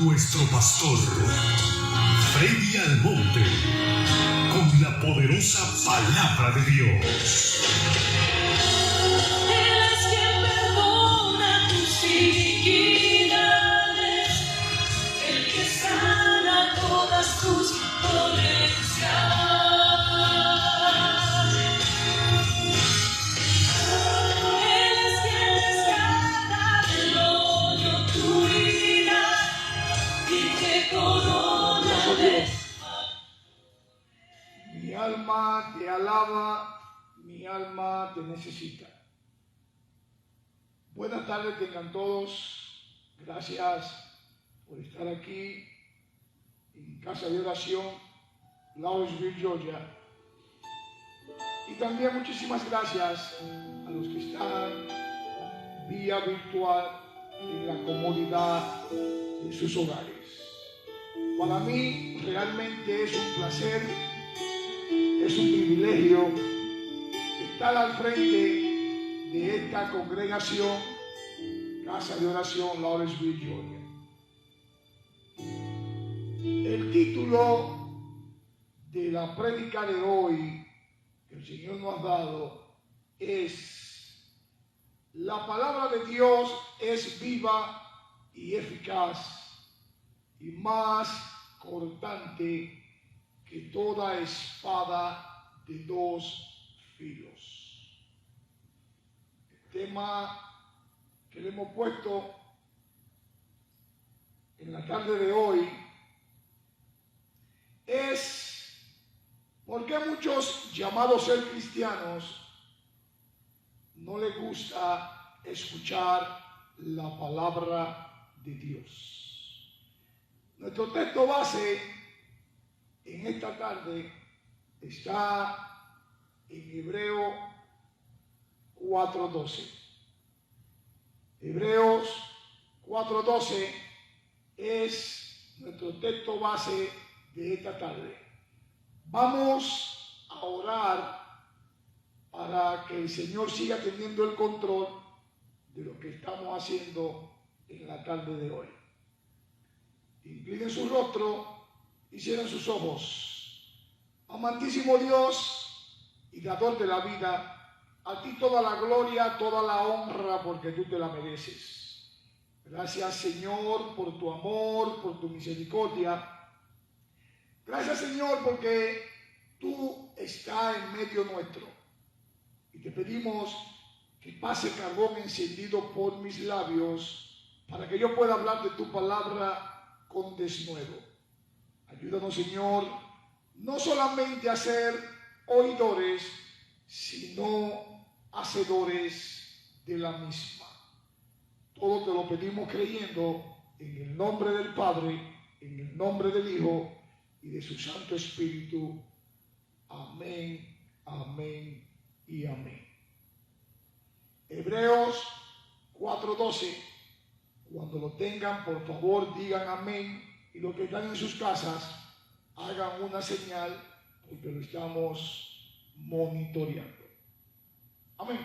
nuestro pastor, Freddy Almonte, con la poderosa palabra de Dios. Eres quien perdona tus iniquidades, el que sana todas tus dolencias. Eres quien rescata del hoyo tu vida y te corona de Mi alma te alaba, mi alma te necesita. Buenas tardes tengan todos. Gracias por estar aquí en Casa de Oración, Lawrenceville, Georgia. Y también muchísimas gracias a los que están vía virtual en la comodidad de sus hogares. Para mí realmente es un placer, es un privilegio estar al frente de esta congregación, Casa de Oración, Lawrenceville, Georgia. El título de la prédica de hoy que el Señor nos ha dado es: la palabra de Dios es viva y eficaz y más cortante que toda espada de dos filos. El tema que le hemos puesto en la tarde de hoy es: ¿por qué muchos llamados ser cristianos no les gusta escuchar la palabra de Dios? Nuestro texto base en esta tarde está en Hebreos 4:12. Hebreos 4:12 es nuestro texto base de esta tarde. Vamos a orar para que el Señor siga teniendo el control de lo que estamos haciendo en la tarde de hoy. Inclinen su rostro y cierren sus ojos. Amantísimo Dios y dador de la vida, a ti toda la gloria, toda la honra, porque tú te la mereces. Gracias, Señor, por tu amor, por tu misericordia. Gracias, Señor, porque tú estás en medio nuestro. Y te pedimos que pase carbón encendido por mis labios para que yo pueda hablar de tu palabra con denuedo. Ayúdanos, Señor, no solamente a ser oidores, sino hacedores de la misma. Todo te lo pedimos creyendo en el nombre del Padre, en el nombre del Hijo y de su Santo Espíritu. Amén, amén y amén. Hebreos 4:12. Cuando lo tengan, por favor, digan amén. Y los que están en sus casas, hagan una señal, porque lo estamos monitoreando. Amén.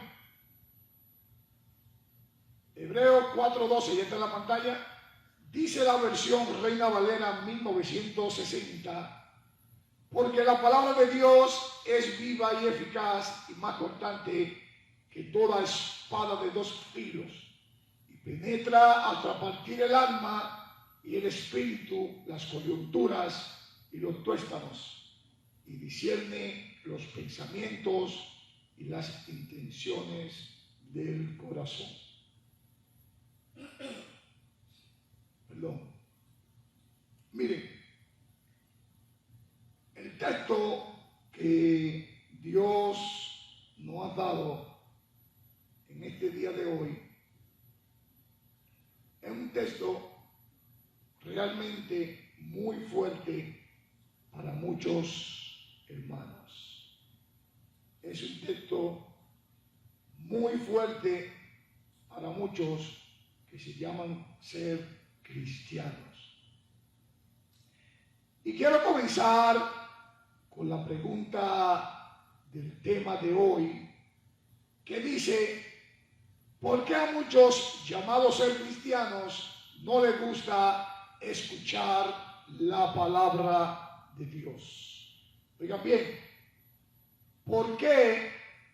Hebreos 4:12, ya está en la pantalla. Dice la versión Reina Valera 1960: porque la palabra de Dios es viva y eficaz y más cortante que toda espada de dos filos, y penetra hasta partir el alma y el espíritu, las coyunturas y los tuéstanos, y discierne los pensamientos y las intenciones del corazón. Perdón. Miren, el texto que Dios nos ha dado en este día de hoy es un texto realmente muy fuerte para muchos hermanos. Es un texto muy fuerte para muchos que se llaman ser cristianos. Y quiero comenzar con la pregunta del tema de hoy, que dice: ¿por qué a muchos llamados ser cristianos no les gusta escuchar la palabra de Dios. Oigan bien, ¿por qué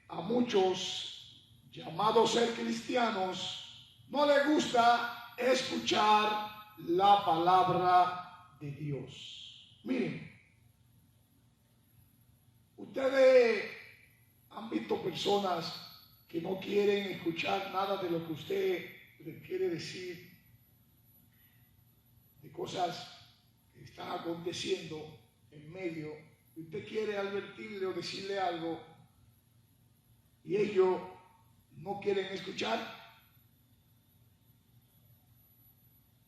a muchos llamados ser cristianos no les gusta escuchar la palabra de Dios? Miren, ustedes han visto personas que no quieren escuchar nada de lo que usted les quiere decir, de cosas que están aconteciendo en medio, y usted quiere advertirle o decirle algo y ellos no quieren escuchar.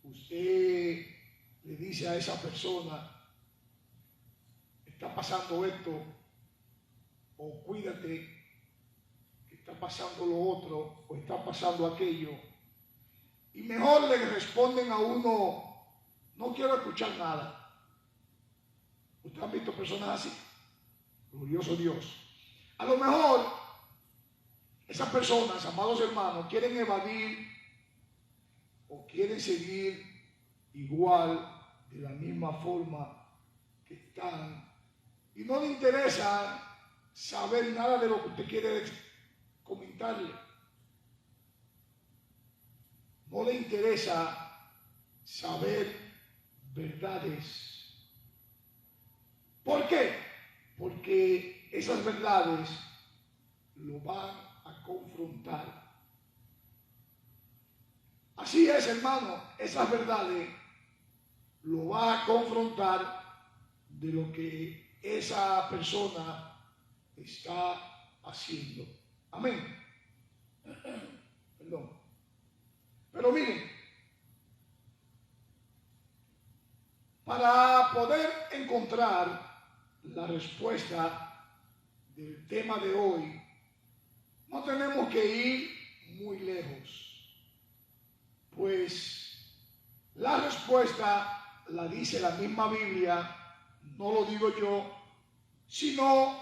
Usted le dice a esa persona, está pasando esto, o cuídate, que está pasando lo otro, o está pasando aquello, y mejor le responden a uno, no quiero escuchar nada. ¿Ustedes han visto personas así? Glorioso Dios. A lo mejor esas personas, amados hermanos, quieren evadir o quieren seguir igual, de la misma forma que están, y no le interesa saber nada de lo que usted quiere comentarle. No le interesa saber verdades. ¿Por qué? Porque esas verdades lo van a confrontar. Así es, hermano, esas verdades lo va a confrontar de lo que esa persona está haciendo. Amén. Perdón. Pero miren, para poder encontrar la respuesta del tema de hoy, no tenemos que ir muy lejos, pues la respuesta la dice la misma Biblia, no lo digo yo, sino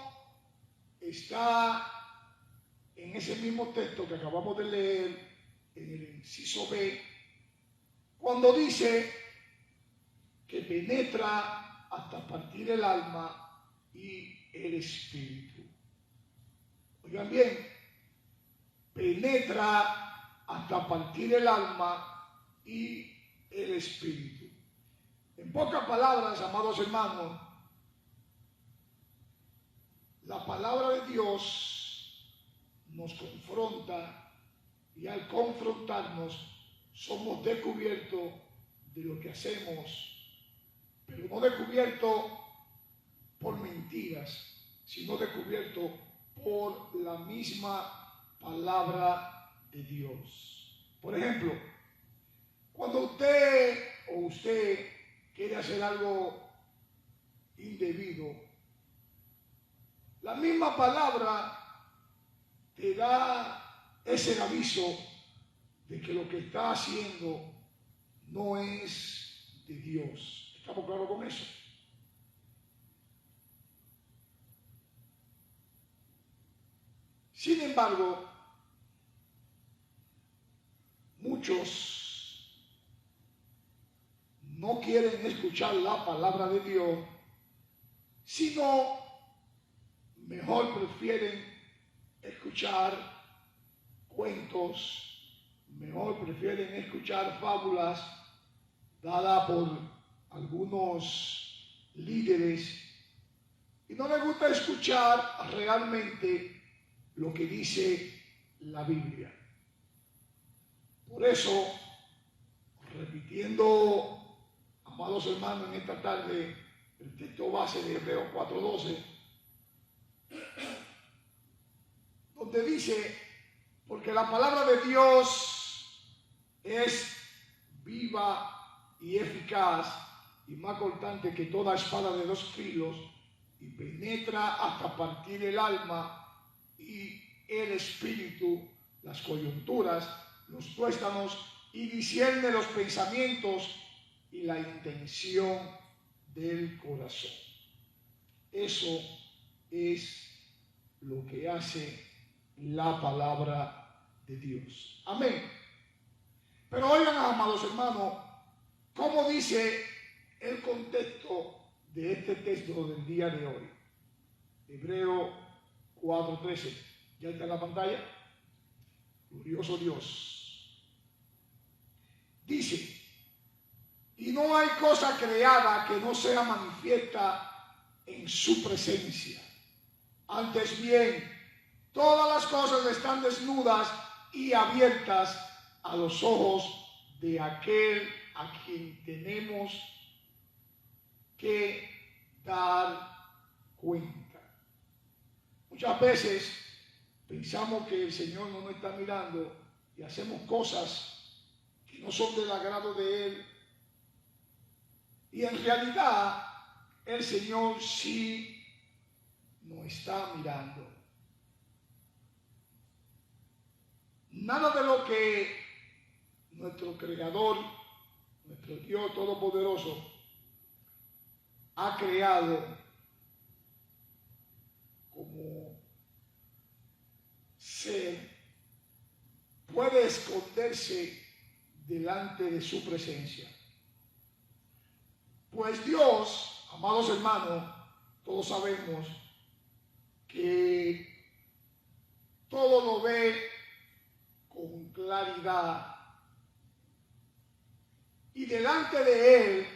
está en ese mismo texto que acabamos de leer, en el inciso B, cuando dice que penetra hasta partir el alma y el espíritu. Oigan bien, penetra hasta partir el alma y el espíritu. En pocas palabras, amados hermanos, la palabra de Dios nos confronta, y al confrontarnos somos descubiertos de lo que hacemos, pero no descubiertos por mentiras, sino descubiertos por la misma palabra de Dios. Por ejemplo, cuando usted quiere hacer algo indebido, la misma palabra te da ese aviso de que lo que está haciendo no es de Dios. ¿Estamos claros con eso? Sin embargo, muchos no quieren escuchar la palabra de Dios, sino mejor prefieren escuchar cuentos, mejor prefieren escuchar fábulas dadas por algunos líderes, y no les gusta escuchar realmente lo que dice la Biblia. Por eso, repitiendo, amados hermanos, en esta tarde, el texto base de Hebreos 4:12, donde dice, porque la palabra de Dios es viva y eficaz y más cortante que toda espada de 2 filos, y penetra hasta partir el alma y el espíritu, las coyunturas, los tuéstanos, y discierne los pensamientos y la intención del corazón. Eso es lo que hace la palabra de Dios. Amén. Pero oigan, amados hermanos, ¿Cómo dice el contexto de este texto del día de hoy? Hebreo 4:13. ¿Ya está en la pantalla? Glorioso Dios. Dice, y no hay cosa creada que no sea manifiesta en su presencia. Antes bien, todas las cosas están desnudas y abiertas a los ojos de aquel a quien tenemos que dar cuenta. Muchas veces pensamos que el Señor no nos está mirando y hacemos cosas que no son del agrado de Él. Y en realidad el Señor sí nos está mirando. Nada de lo que nuestro Creador, nuestro Dios Todopoderoso, ha creado como ser puede esconderse delante de su presencia. Pues Dios, amados hermanos, todos sabemos que todo lo ve con claridad y delante de Él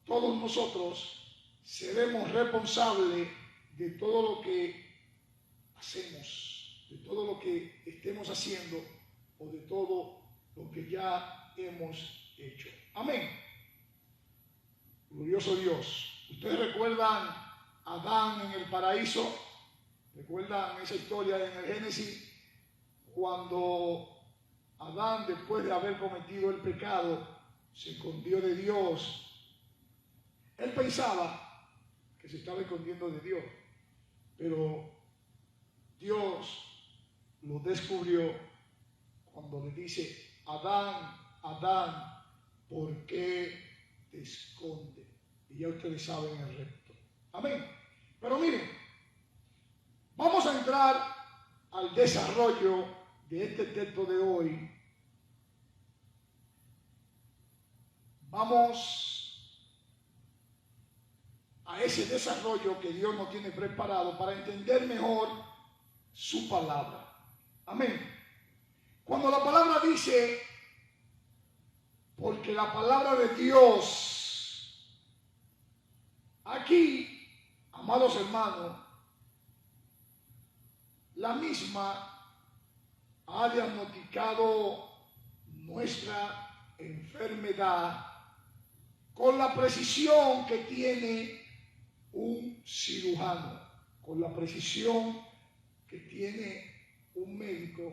todos nosotros seremos responsables de todo lo que hacemos, de todo lo que estemos haciendo o de todo lo que ya hemos hecho. Amén. Glorioso Dios. ¿Ustedes recuerdan a Adán en el paraíso? ¿Recuerdan esa historia en el Génesis? Cuando Adán, después de haber cometido el pecado, se escondió de Dios. Él pensaba que se estaba escondiendo de Dios, pero Dios lo descubrió cuando le dice, Adán, Adán, ¿por qué te escondes? Y ya ustedes saben el resto. Amén. Pero miren, vamos a entrar al desarrollo de este texto de hoy. Vamos a ese desarrollo que Dios nos tiene preparado para entender mejor su palabra. Amén. Cuando la palabra dice, porque la palabra de Dios, aquí, amados hermanos, la misma ha diagnosticado nuestra enfermedad con la precisión que tiene un cirujano, con la precisión que tiene un médico.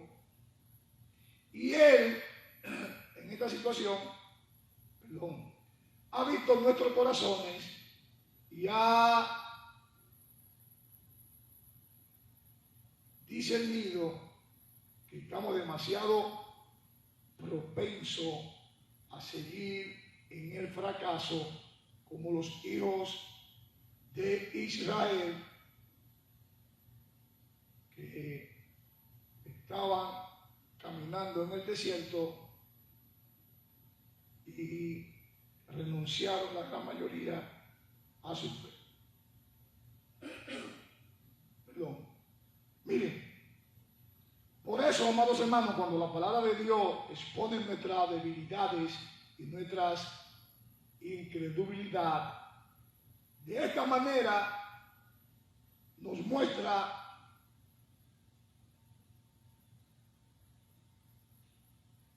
Y él, en esta situación, ha visto nuestros corazones y ha discernido que estamos demasiado propensos a seguir en el fracaso como los hijos de Israel que estaban caminando en el desierto y renunciaron la gran mayoría a su fe. Miren, por eso, amados hermanos, cuando la palabra de Dios expone nuestras debilidades y nuestras incredulidad, de esta manera nos muestra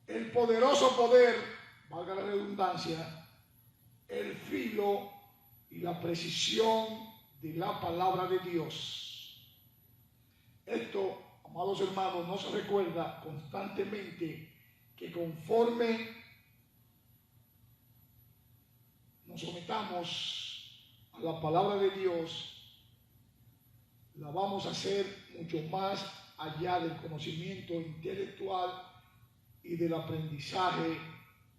el poderoso poder, valga la redundancia, el filo y la precisión de la palabra de Dios. Esto, amados hermanos, nos recuerda constantemente que conforme nos sometamos a la palabra de Dios, la vamos a hacer mucho más allá del conocimiento intelectual y del aprendizaje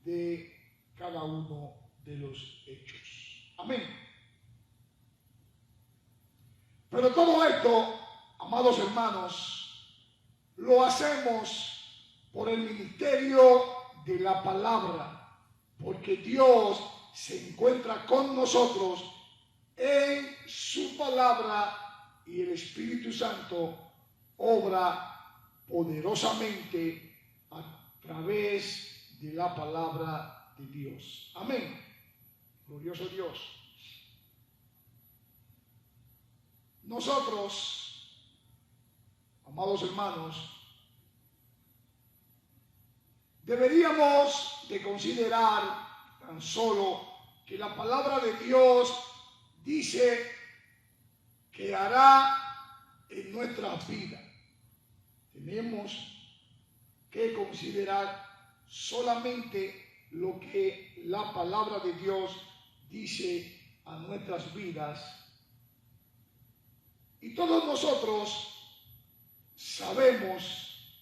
de cada uno de los hechos. Amén. Pero todo esto, amados hermanos, lo hacemos por el ministerio de la palabra. porque Dios se encuentra con nosotros en su palabra y el Espíritu Santo obra poderosamente a través de la palabra de Dios. Amén. Glorioso Dios. Nosotros, amados hermanos, deberíamos de considerar tan solo que la palabra de Dios dice que hará en nuestras vidas. Tenemos que considerar solamente lo que la palabra de Dios dice a nuestras vidas. Y todos nosotros sabemos,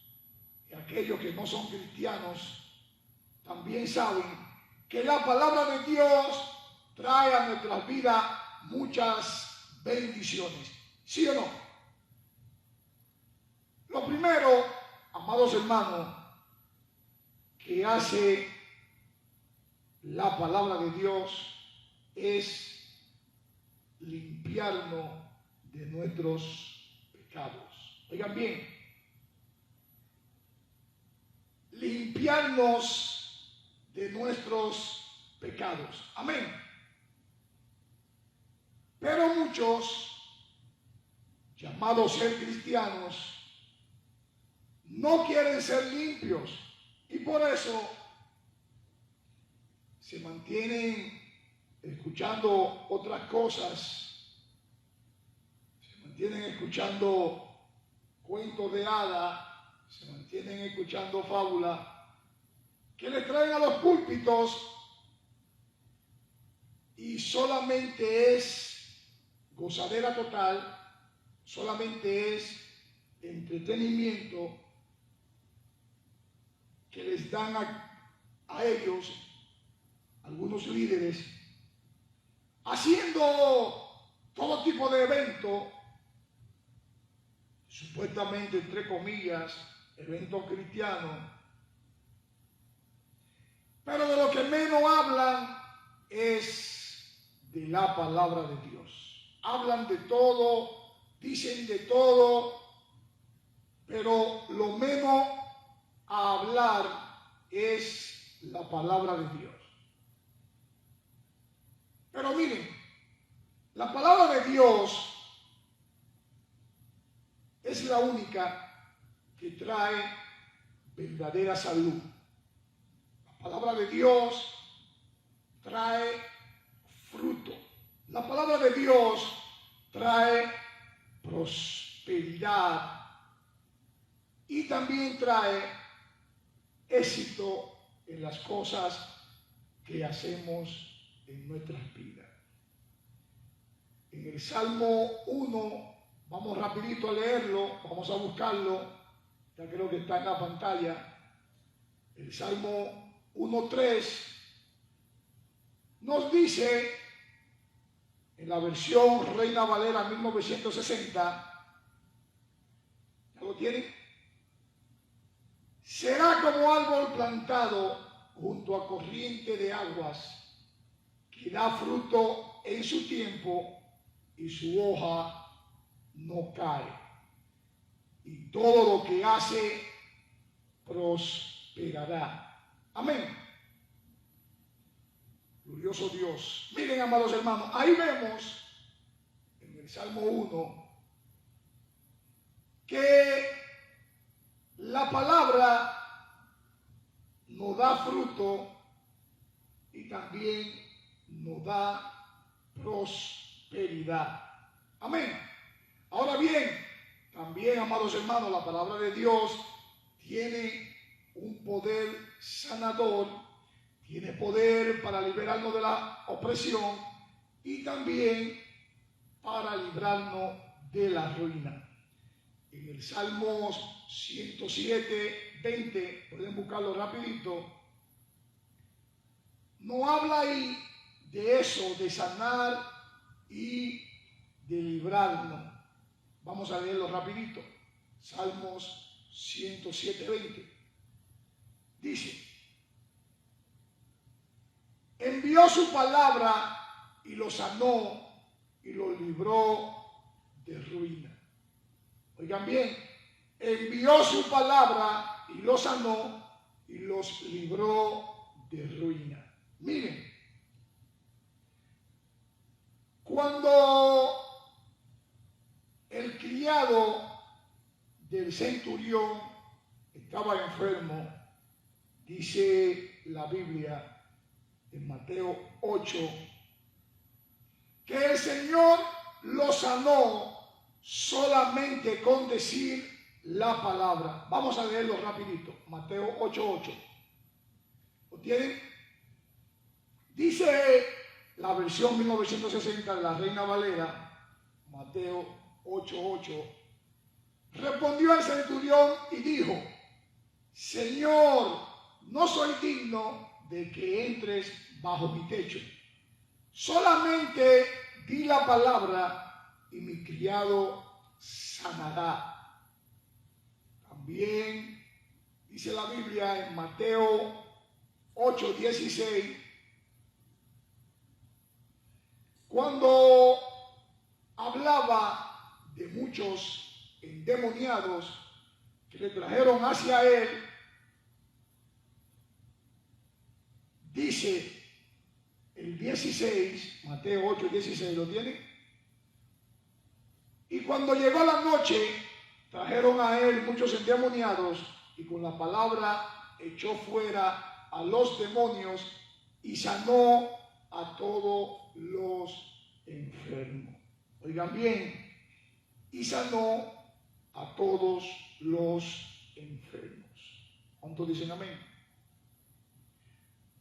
y aquellos que no son cristianos también saben, que la palabra de Dios trae a nuestras vidas muchas bendiciones. ¿Sí o no? Lo primero, amados hermanos, que hace la palabra de Dios es limpiarnos de nuestros pecados. Oigan bien, limpiarnos de nuestros pecados. Amén. Pero muchos, llamados ser cristianos, no quieren ser limpios y por eso se mantienen escuchando otras cosas, se mantienen escuchando cuentos de hadas, se mantienen escuchando fábulas que les traen a los púlpitos y solamente es gozadera total, solamente es entretenimiento que les dan a ellos, algunos líderes, haciendo todo tipo de eventos, supuestamente, entre comillas, eventos cristianos, pero de lo que menos hablan es de la palabra de Dios. Hablan de todo, dicen de todo, pero lo menos a hablar es la palabra de Dios. Pero miren, la palabra de Dios es la única que trae verdadera salud. La palabra de Dios trae fruto. La palabra de Dios trae prosperidad y también trae éxito en las cosas que hacemos en nuestras vidas. En el Salmo 1, vamos rapidito a leerlo, vamos a buscarlo, ya creo que está en la pantalla. El Salmo 1:3 nos dice, en la versión Reina Valera 1960, ¿ya lo tienen? Será como árbol plantado junto a corriente de aguas, que da fruto en su tiempo y su hoja no cae. Y todo lo que hace prosperará. Amén. Glorioso Dios. Miren, amados hermanos, ahí vemos en el Salmo 1 que la palabra nos da fruto y también nos da prosperidad. Amén. Ahora bien, también, amados hermanos, la palabra de Dios tiene un poder sanador, tiene poder para liberarnos de la opresión y también para librarnos de la ruina. En el Salmo 107:20, pueden buscarlo rapidito, no habla ahí de eso, de sanar y de librarnos. Vamos a leerlo rapidito. Salmos 107:20. Dice, envió su palabra y los sanó y los libró de ruina. Oigan bien, envió su palabra y los sanó y los libró de ruina. Miren, cuando el criado del centurión estaba enfermo, dice la Biblia en Mateo 8, que el Señor lo sanó solamente con decir la palabra. Vamos a leerlo rapidito. Mateo 8:8. ¿Lo tienen? Dice la versión 1960 de la Reina Valera, Mateo 8:8. Respondió el centurión y dijo: Señor, no soy digno de que entres bajo mi techo. Solamente di la palabra y mi criado sanará. También dice la Biblia en Mateo 8:16, cuando hablaba de muchos endemoniados que le trajeron hacia él, dice el 16, Mateo 8:16, ¿lo tiene? Y cuando llegó la noche, trajeron a él muchos endemoniados y con la palabra echó fuera a los demonios y sanó a todos los enfermos. Oigan bien, y sanó a todos los enfermos. ¿Cuántos dicen amén?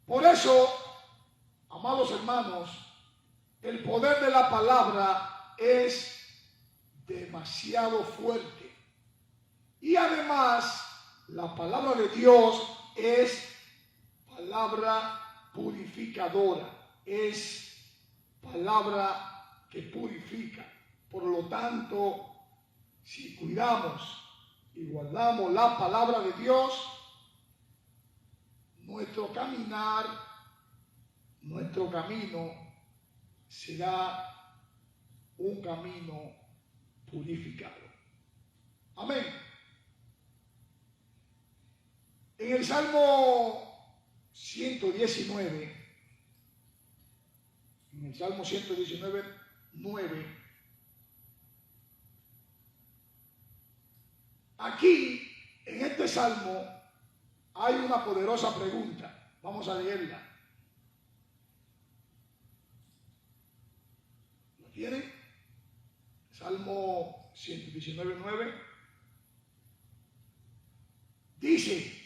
Por eso, amados hermanos, el poder de la palabra es demasiado fuerte. Y además, la palabra de Dios es palabra purificadora, es palabra que purifica. Por lo tanto, si cuidamos y guardamos la palabra de Dios, nuestro camino será un camino purificado. Amén. En el Salmo 119, 9, aquí, en este Salmo, hay una poderosa pregunta. Vamos a leerla. ¿Lo tienen? Salmo 119:9. Dice: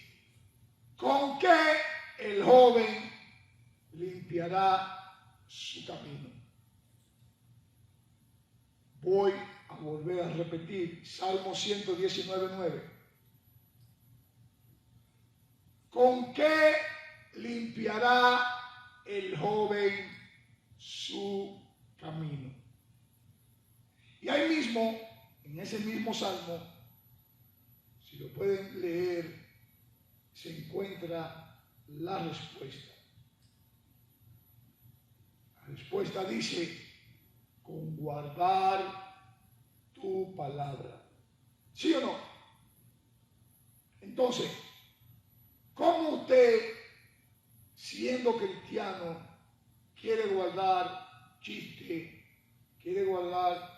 ¿con qué el joven limpiará su camino? Voy a volver a repetir. Salmo 119:9. ¿Con qué limpiará el joven su camino? Y ahí mismo, en ese mismo salmo, si lo pueden leer, se encuentra la respuesta. La respuesta dice: con guardar tu palabra. ¿Sí o no? Entonces, ¿cómo usted, siendo cristiano, quiere guardar chiste, quiere guardar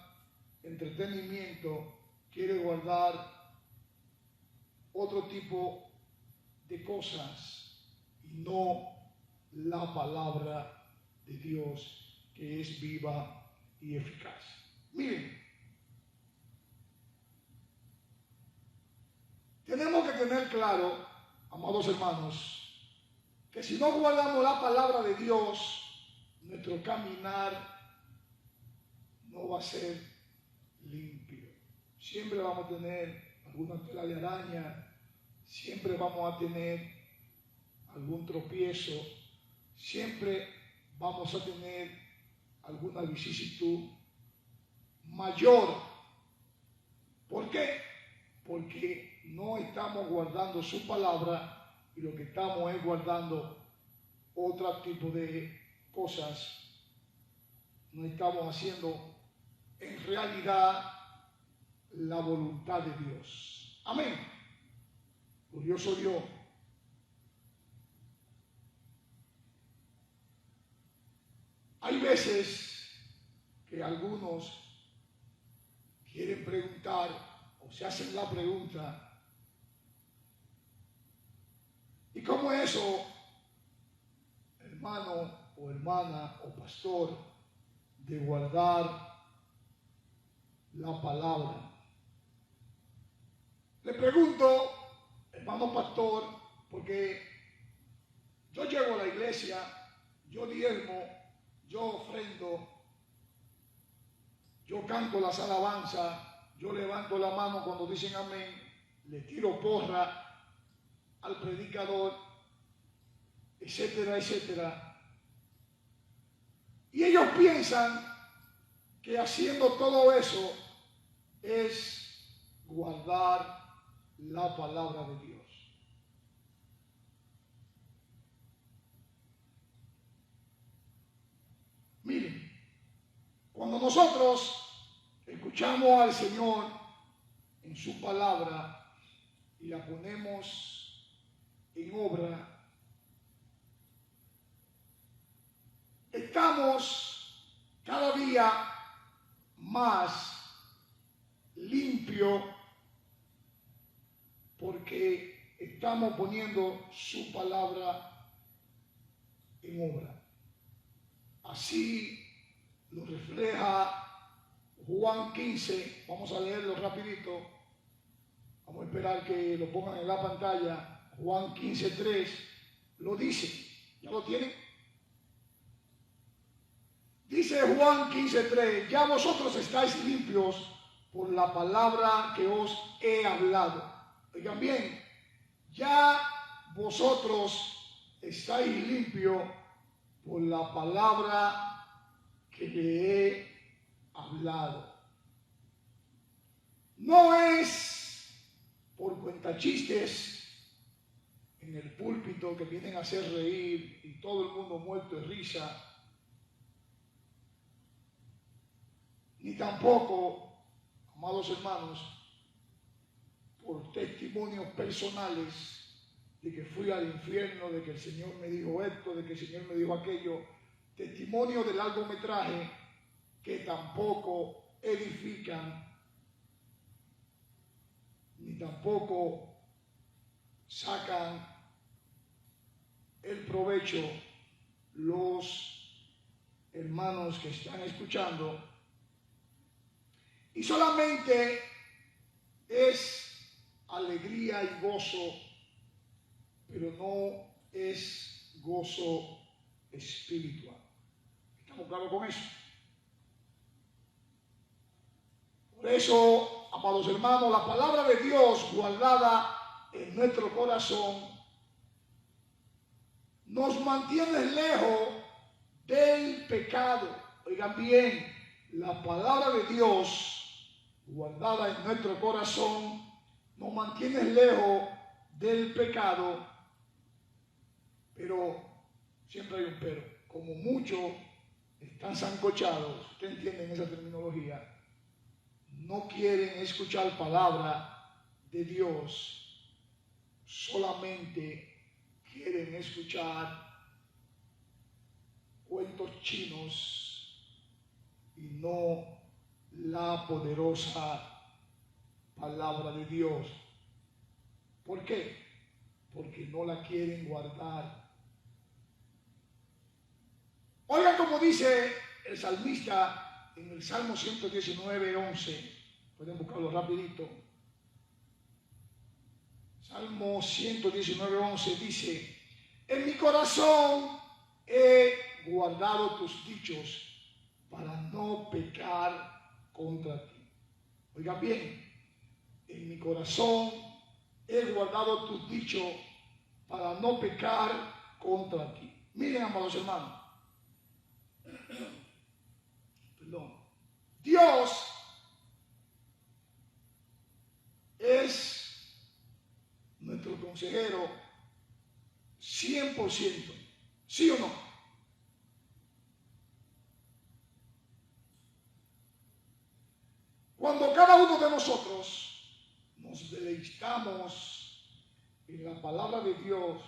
entretenimiento, quiere guardar otro tipo de cosas y no la palabra de Dios, que es viva y eficaz? Miren, tenemos que tener claro, amados hermanos, que si no guardamos la palabra de Dios, nuestro caminar no va a ser limpio. Siempre vamos a tener alguna tela de araña, siempre vamos a tener algún tropiezo, siempre vamos a tener alguna vicisitud mayor. ¿Por qué? Porque no estamos guardando su palabra y lo que estamos es guardando otro tipo de cosas no estamos haciendo en realidad la voluntad de Dios. Amén. Glorioso Dios. Hay veces que algunos quieren preguntar o se hacen la pregunta: ¿y cómo es eso, hermano o hermana o pastor, de guardar la palabra? Le pregunto, hermano pastor, porque yo llego a la iglesia, yo diezmo, yo ofrendo, yo canto las alabanzas, yo levanto la mano cuando dicen amén, le tiro porra al predicador, etcétera, etcétera. Y ellos piensan que haciendo todo eso es guardar la palabra de Dios. Miren, cuando nosotros escuchamos al Señor en su palabra y la ponemos en obra, estamos cada día más limpios porque estamos poniendo su palabra en obra. Así lo refleja Juan 15, vamos a leerlo rapidito, vamos a esperar que lo pongan en la pantalla. Juan 15:3 lo dice, ¿ya lo tienen? Dice Juan 15:3: ya vosotros estáis limpios por la palabra que os he hablado. Oigan bien, ya vosotros estáis limpios por la palabra que le he hablado. No es por cuentachistes en el púlpito que vienen a hacer reír y todo el mundo muerto de risa, ni tampoco, amados hermanos, por testimonios personales de que fui al infierno, de que el Señor me dijo esto, de que el Señor me dijo aquello, testimonio de largometraje que tampoco edifican, ni tampoco sacan el provecho los hermanos que están escuchando, y solamente es alegría y gozo, pero no es gozo espiritual. ¿Estamos claros con eso? Por eso, amados hermanos, la palabra de Dios guardada en nuestro corazón nos mantiene lejos del pecado. Oigan bien, la palabra de Dios guardada en nuestro corazón nos mantiene lejos del pecado, pero siempre hay un pero. Como muchos están sancochados, ustedes entienden esa terminología, no quieren escuchar palabra de Dios, solamente quieren escuchar cuentos chinos y no la poderosa palabra de Dios. ¿Por qué? Porque no la quieren guardar. Oigan como dice el salmista en el Salmo 119:11. Pueden buscarlo rapidito. Salmo 119:11 dice: en mi corazón he guardado tus dichos para no pecar contra ti. Oigan bien, en mi corazón he guardado tus dichos para no pecar contra ti. Miren, amados hermanos, perdón, Dios es nuestro consejero 100%, ¿sí o no? de nosotros nos deleitamos en la palabra de Dios,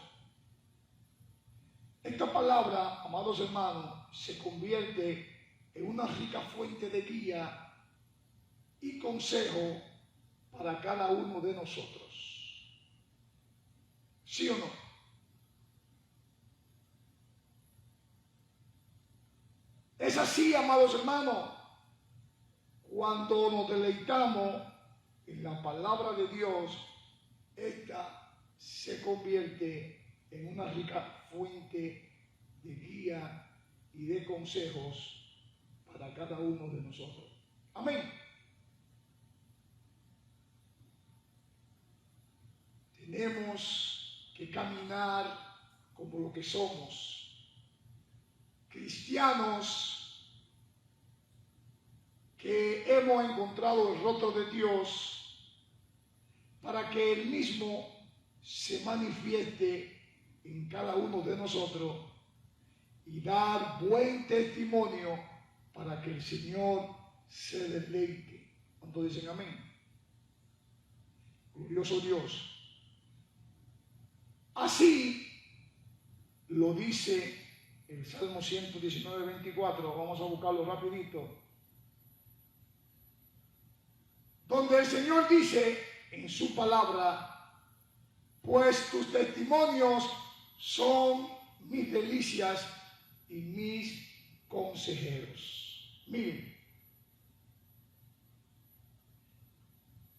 esta palabra, amados hermanos, se convierte en una rica fuente de guía y consejo para cada uno de nosotros. ¿Sí o no? Es así, amados hermanos, cuando nos deleitamos en la palabra de Dios, esta se convierte en una rica fuente de guía y de consejos para cada uno de nosotros. Amén. Tenemos que caminar como lo que somos, cristianos que hemos encontrado el rostro de Dios para que Él mismo se manifieste en cada uno de nosotros y dar buen testimonio para que el Señor se deleite. ¿Cuántos dicen amén? Glorioso Dios. Así lo dice el Salmo 119, 24. Vamos a buscarlo rapidito. Donde el Señor dice en su palabra: pues tus testimonios son mis delicias y mis consejeros. Miren,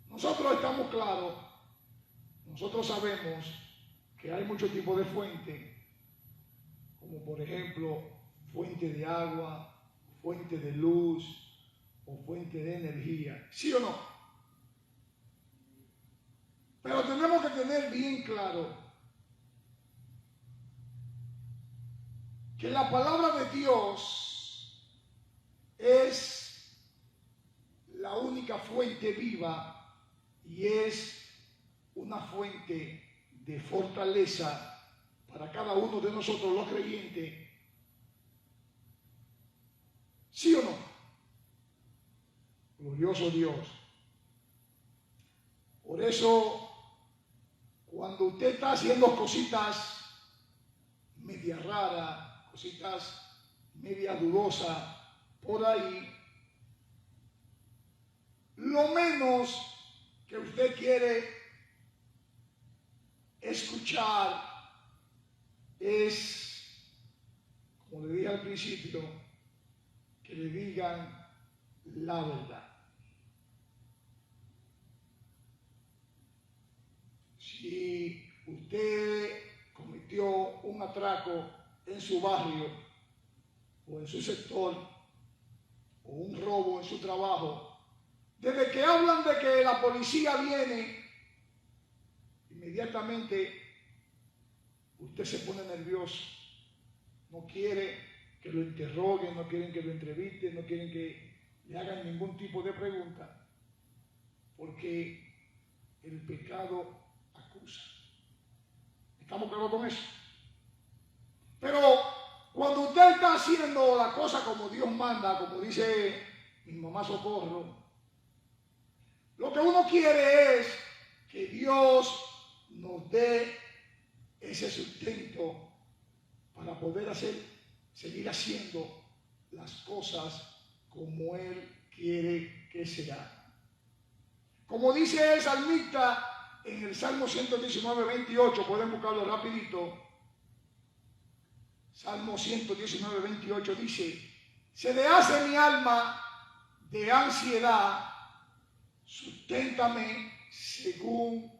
nosotros estamos claros, nosotros sabemos que hay muchos tipos de fuentes, como por ejemplo fuente de agua, fuente de luz o fuente de energía. ¿Sí o no? Pero tenemos que tener bien claro que la palabra de Dios es la única fuente viva y es una fuente de fortaleza para cada uno de nosotros los creyentes. ¿Sí o no? Glorioso Dios. Por eso, cuando usted está haciendo cositas media raras, cositas media dudosas por ahí, lo menos que usted quiere escuchar es, como le dije al principio, que le digan la verdad. Si usted cometió un atraco en su barrio o en su sector o un robo en su trabajo, desde que hablan de que la policía viene, inmediatamente usted se pone nervioso. No quiere que lo interroguen, no quieren que lo entrevisten, no quieren que le hagan ningún tipo de pregunta, porque el pecado acusa. ¿Estamos claros con eso? Pero cuando usted está haciendo la cosa como Dios manda, como dice mi mamá Socorro, lo que uno quiere es que Dios nos dé ese sustento para poder seguir haciendo las cosas como Él quiere que sea. Como dice el salmista en el Salmo 119, 28, pueden buscarlo rapidito. Salmo 119, 28 dice: se deshace mi alma de ansiedad, susténtame según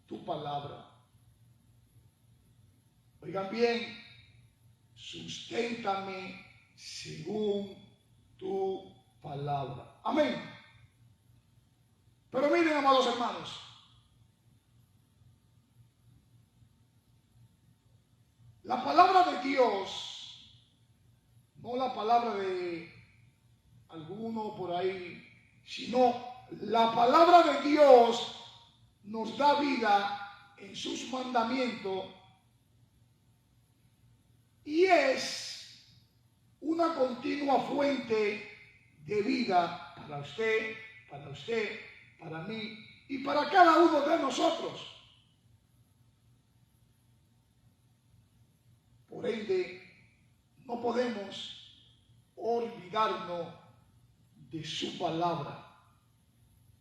tu palabra. Oigan bien, susténtame según tu palabra. Amén. Pero miren, amados hermanos, la palabra de Dios, no la palabra de alguno por ahí, sino la palabra de Dios nos da vida en sus mandamientos y es una continua fuente de vida para usted, para mí y para cada uno de nosotros. Por ende, no podemos olvidarnos de su palabra.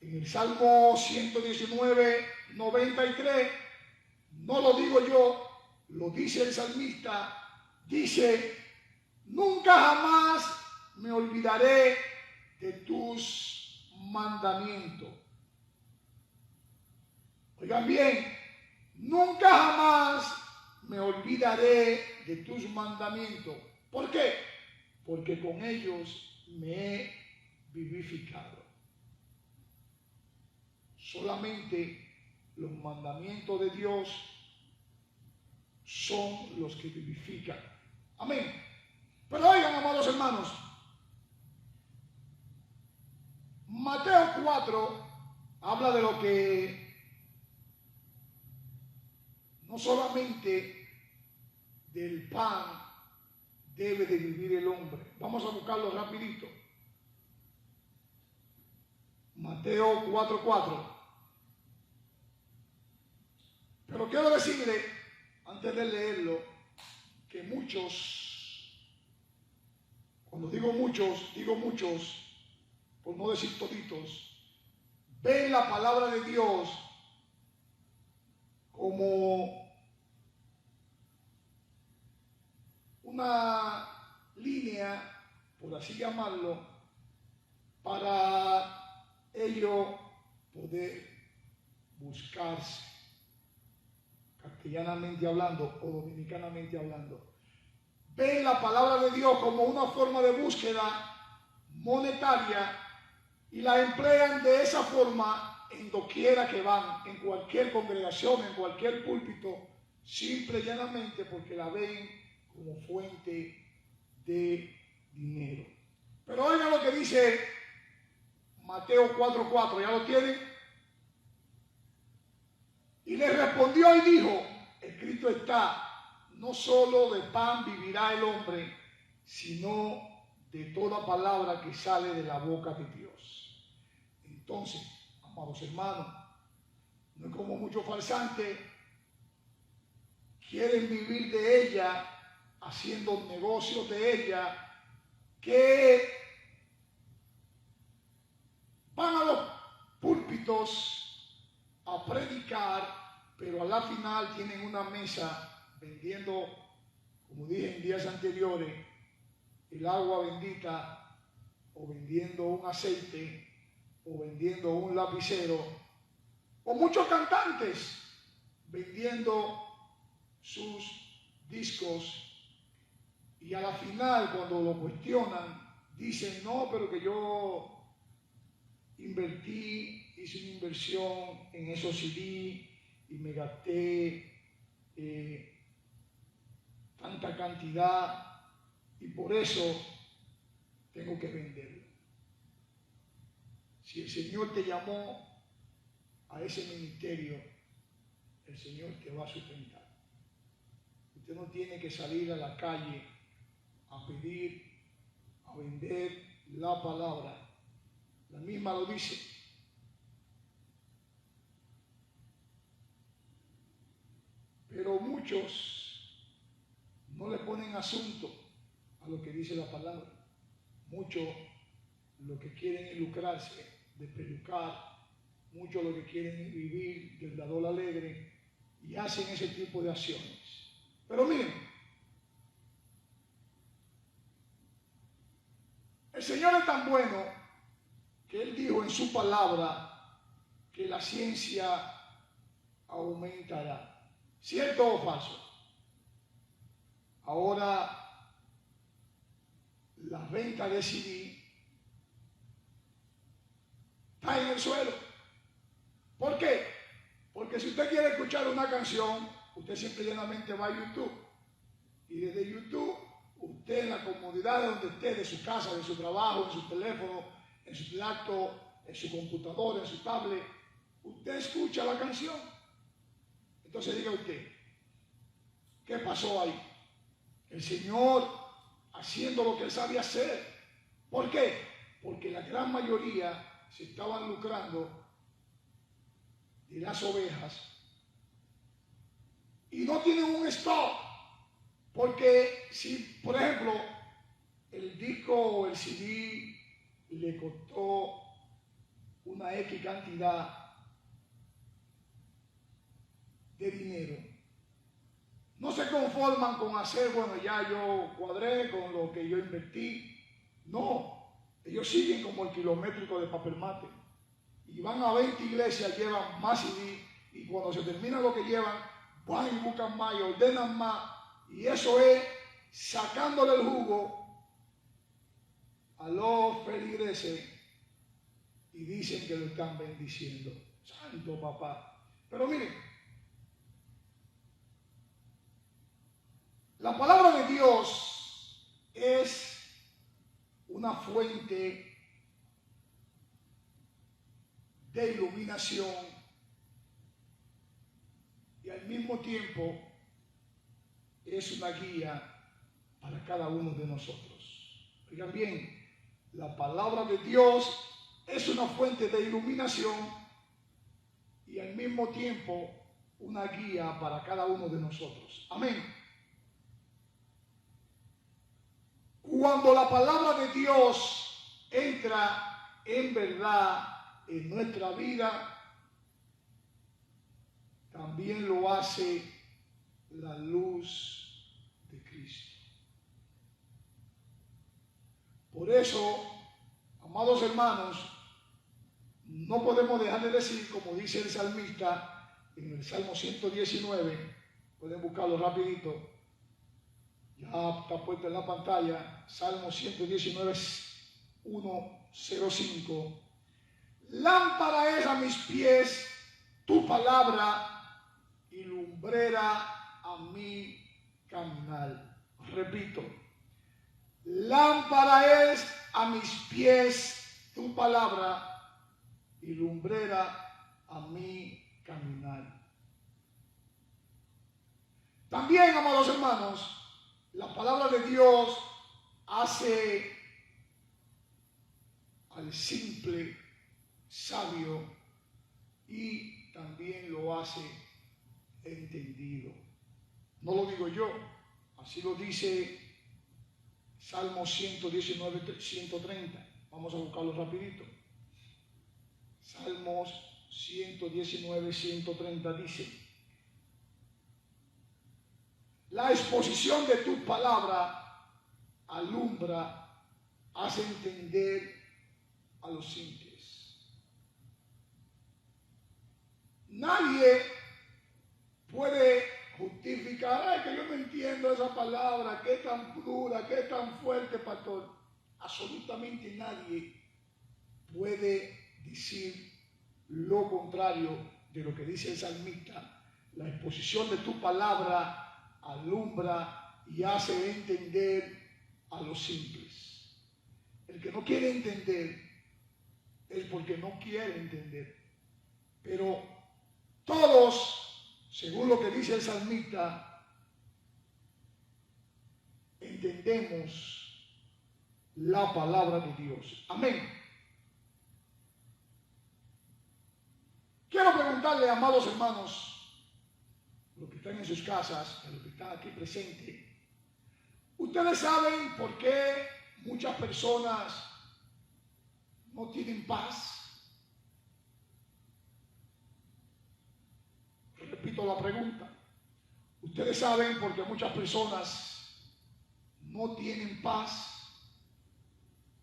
En el Salmo 119, 93, no lo digo yo, lo dice el salmista, dice: nunca jamás me olvidaré de tus mandamientos. Oigan bien, nunca jamás me olvidaré de tus mandamientos. ¿Por qué? Porque con ellos me he vivificado. Solamente los mandamientos de Dios son los que vivifican. Amén. Pero oigan, amados hermanos, Mateo 4 habla de lo que no solamente del pan debe de vivir el hombre. Vamos a buscarlo rapidito. Mateo 4:4. Pero quiero decirle, antes de leerlo, que muchos, cuando digo muchos, por no decir toditos, ven la palabra de Dios como una línea, por así llamarlo, para ellos poder buscarse, castellanamente hablando o dominicanamente hablando. Ven la palabra de Dios como una forma de búsqueda monetaria y la emplean de esa forma en doquiera que van, en cualquier congregación, en cualquier púlpito, simple y llanamente porque la ven como fuente de dinero. Pero oigan lo que dice Mateo 4:4, ¿ya lo tienen? Y le respondió y dijo: escrito está, no solo de pan vivirá el hombre, sino de toda palabra que sale de la boca de Dios. Entonces, amados hermanos, no es como muchos falsantes quieren vivir de ella, haciendo negocios de ella, que van a los púlpitos a predicar, pero a la final tienen una mesa vendiendo, como dije en días anteriores, el agua bendita, o vendiendo un aceite, o vendiendo un lapicero, o muchos cantantes vendiendo sus discos, y a la final cuando lo cuestionan dicen: no, pero que yo hice una inversión en esos CD y me gasté tanta cantidad y por eso tengo que venderlo. Si el Señor te llamó a ese ministerio, el Señor te va a sustentar. Usted no tiene que salir a la calle a pedir, a vender la palabra. La misma lo dice. Pero muchos no le ponen asunto a lo que dice la palabra. Muchos lo que quieren es lucrarse, despelucar. Muchos lo que quieren es vivir del dador alegre y hacen ese tipo de acciones. Pero miren, el Señor es tan bueno que Él dijo en su palabra que la ciencia aumentará. ¿Cierto o falso? Ahora la venta de CD está en el suelo. ¿Por qué? Porque si usted quiere escuchar una canción, usted simplemente va a YouTube. Y desde YouTube, usted en la comodidad de donde esté, de su casa, de su trabajo, en su teléfono, en su laptop, en su computadora, en su tablet, usted escucha la canción. Entonces diga usted, ¿qué pasó ahí? El Señor haciendo lo que Él sabía hacer. ¿Por qué? Porque la gran mayoría se estaban lucrando de las ovejas y no tienen un stock, porque si, por ejemplo, el disco o el CD le costó una X cantidad de dinero, no se conforman con hacer, bueno, ya yo cuadré con lo que yo invertí. No, ellos siguen como el kilométrico de papel mate y van a 20 iglesias, llevan más CD y cuando se termina lo que llevan, van y buscan más y ordenan más, y eso es sacándole el jugo a los feligreses y dicen que lo están bendiciendo. Santo papá. Pero miren, la palabra de Dios es una fuente de iluminación y al mismo tiempo es una guía para cada uno de nosotros. Oigan bien, la palabra de Dios es una fuente de iluminación y al mismo tiempo una guía para cada uno de nosotros. Amén. Cuando la palabra de Dios entra en verdad en nuestra vida, también lo hace la luz de Cristo. Por eso, amados hermanos, no podemos dejar de decir, como dice el salmista en el Salmo 119, pueden buscarlo rapidito, ya está puesto en la pantalla, Salmo 119, 1:05. Lámpara es a mis pies tu palabra y lumbrera a mi caminar. Repito, lámpara es a mis pies tu palabra y lumbrera a mi caminar. También, amados hermanos, la palabra de Dios hace al simple sabio y también lo hace entendido. No lo digo yo, así lo dice Salmo 119, 130. Vamos a buscarlo rapidito. Salmos 119, 130 dice: la exposición de tu palabra alumbra, hace entender a los simples. Nadie puede justificar, ay, que yo no entiendo esa palabra, que es tan dura, que es tan fuerte, pastor. Absolutamente nadie puede decir lo contrario de lo que dice el salmista. La exposición de tu palabra alumbra y hace entender a los simples. El que no quiere entender es porque no quiere entender. Pero todos, según lo que dice el salmista, entendemos la palabra de Dios. Amén. Quiero preguntarle, amados hermanos, los que están en sus casas, a los que están aquí presentes, ¿ustedes saben por qué muchas personas no tienen paz? Repito la pregunta. ¿Ustedes saben por qué muchas personas no tienen paz?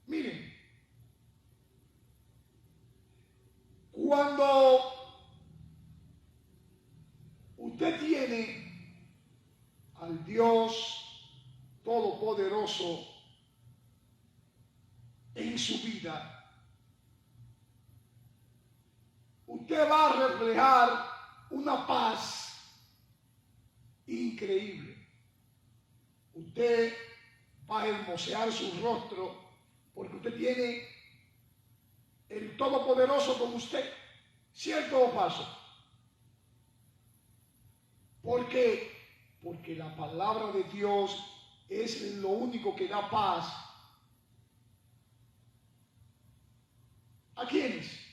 Miren, cuando usted tiene al Dios Todopoderoso en su vida, usted va a reflejar una paz increíble. Usted va a hermosear su rostro porque usted tiene el Todopoderoso con usted. ¿Cierto o falso? ¿Por qué? Porque la palabra de Dios es lo único que da paz. ¿A quiénes?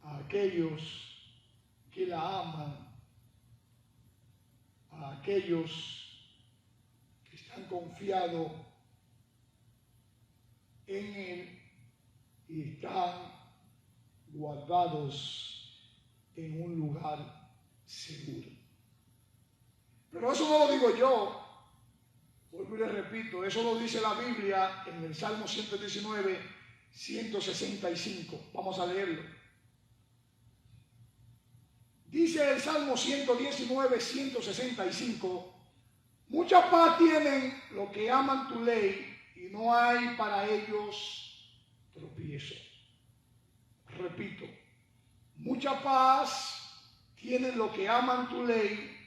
A aquellos que la aman, a aquellos que están confiados en Él y están guardados en un lugar seguro. Pero eso no lo digo yo, vuelvo y les repito, eso lo dice la Biblia en el Salmo 119, 165. Vamos a leerlo. Dice el Salmo 119, 165, mucha paz tienen los que aman tu ley y no hay para ellos tropiezo. Repito, mucha paz tienen los que aman tu ley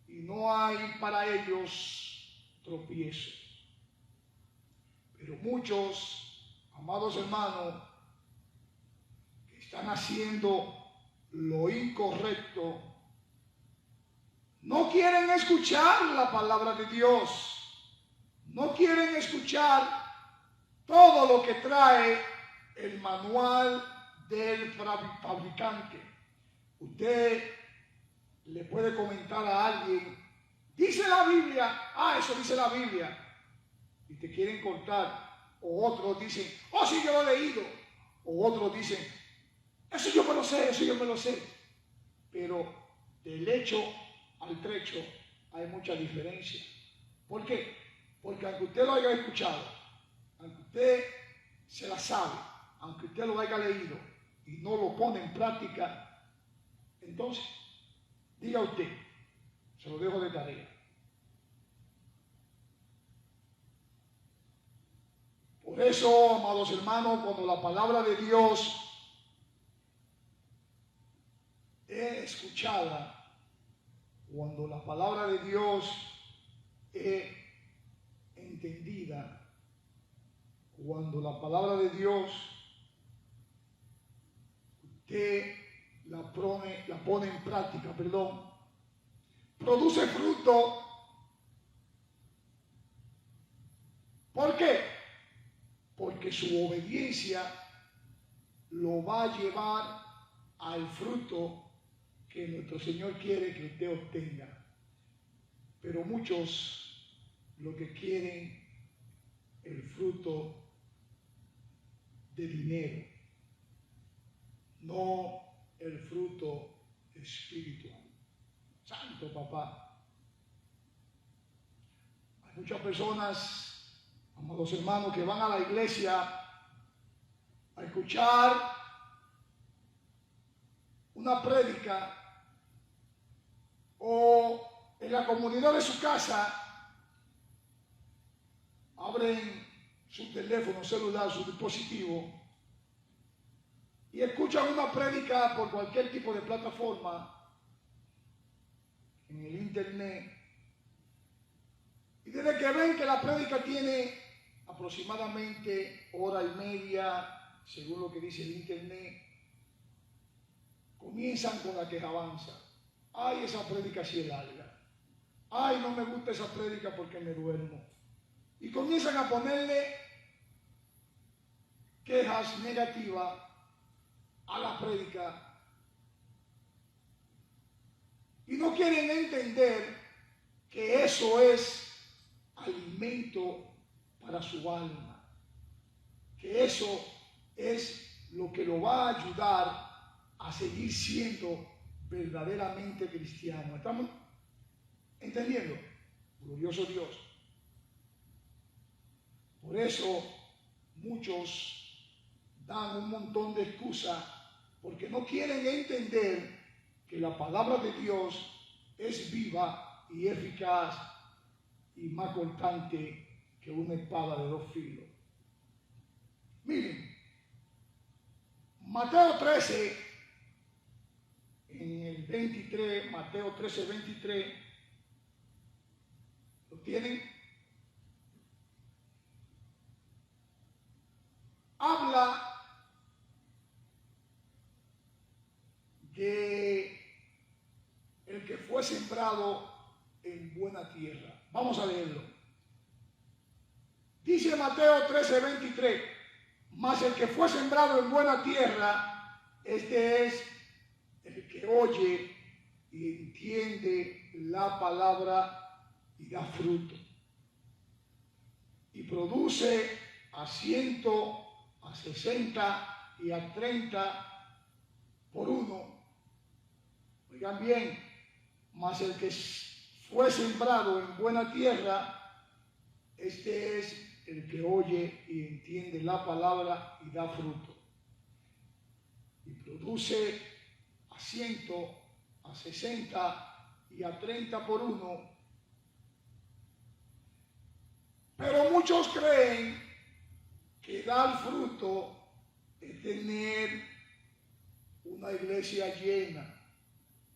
y no hay para ellos tropiezo. Pero muchos, amados hermanos, que están haciendo lo incorrecto, no quieren escuchar la palabra de Dios, no quieren escuchar todo lo que trae el manual del fabricante. Usted le puede comentar a alguien, dice la Biblia, eso dice la Biblia, y te quieren cortar, o otros dicen, sí, yo lo he leído, o otros dicen, eso yo me lo sé, pero del hecho al trecho hay mucha diferencia. ¿Por qué? Porque aunque usted lo haya escuchado, aunque usted se la sabe, aunque usted lo haya leído y no lo pone en práctica, entonces, diga usted, se lo dejo de tarea. Por eso, amados hermanos, cuando la palabra de Dios es escuchada, cuando la palabra de Dios es entendida, cuando la palabra de Dios usted la pone en práctica, produce fruto. ¿Por qué? Porque su obediencia lo va a llevar al fruto que nuestro Señor quiere que usted obtenga. Pero muchos lo que quieren el fruto de dinero, no el fruto espiritual. Santo papá. Hay muchas personas, amados hermanos, que van a la iglesia a escuchar una prédica o en la comunidad de su casa abren su teléfono celular, su dispositivo y escuchan una prédica por cualquier tipo de plataforma en el internet, y desde que ven que la prédica tiene aproximadamente hora y media, según lo que dice el internet, comienzan con la quejabanza. Ay, esa prédica sí es larga. Ay, no me gusta esa prédica porque me duermo. Y comienzan a ponerle quejas negativas a la prédica. Y no quieren entender que eso es alimento para su alma. Que eso es lo que lo va a ayudar a seguir siendo verdaderamente cristiano. ¿Estamos entendiendo? Glorioso Dios. Por eso muchos dan un montón de excusas porque no quieren entender que la palabra de Dios es viva y eficaz y más cortante que una espada de dos filos. Miren, Mateo 13, en el 23, Mateo 13, 23, ¿lo tienen? Habla de el que fue sembrado en buena tierra. Vamos a leerlo. Dice Mateo 13, 23, mas el que fue sembrado en buena tierra, Este es el que oye y entiende la palabra y da fruto. Y produce a 100, a 60 y a 30 por uno. Oigan bien, mas el que fue sembrado en buena tierra, este es el que oye y entiende la palabra y da fruto. Y produce a 100, a 60 y a 30 por uno. Pero muchos creen que dar fruto es tener una iglesia llena.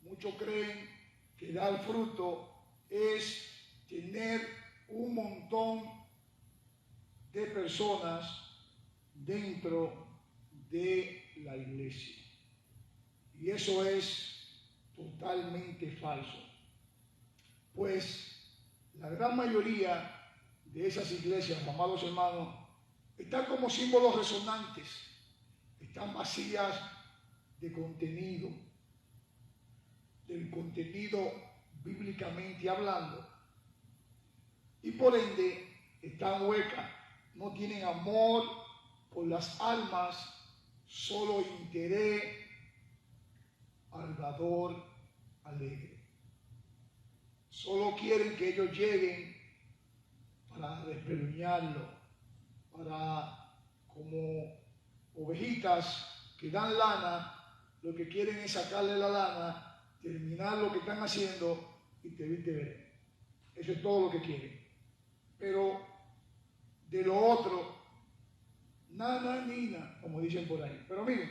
Muchos creen que dar fruto es tener un montón de personas dentro de la iglesia. Y eso es totalmente falso. Pues la gran mayoría de esas iglesias, amados hermanos, están como símbolos resonantes, están vacías de contenido, del contenido bíblicamente hablando, y por ende están huecas, no tienen amor por las almas, solo interés al dador alegre. Solo quieren que ellos lleguen para despeluñarlo, para, como ovejitas que dan lana, lo que quieren es sacarle la lana, terminar lo que están haciendo y te ver. Eso es todo lo que quieren. Pero de lo otro, nada ni nada, como dicen por ahí. Pero miren,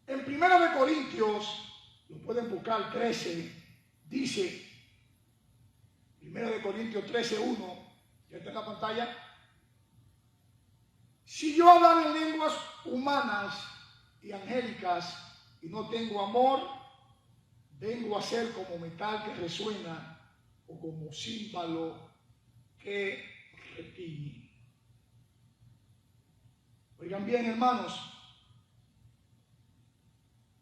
en 1 Corintios, lo pueden buscar, 13, dice, 1 Corintios 13:1, ya está en la pantalla. Si yo hablar en lenguas humanas y angélicas y no tengo amor, vengo a ser como metal que resuena o como címbalo que retiñe. Oigan bien, hermanos,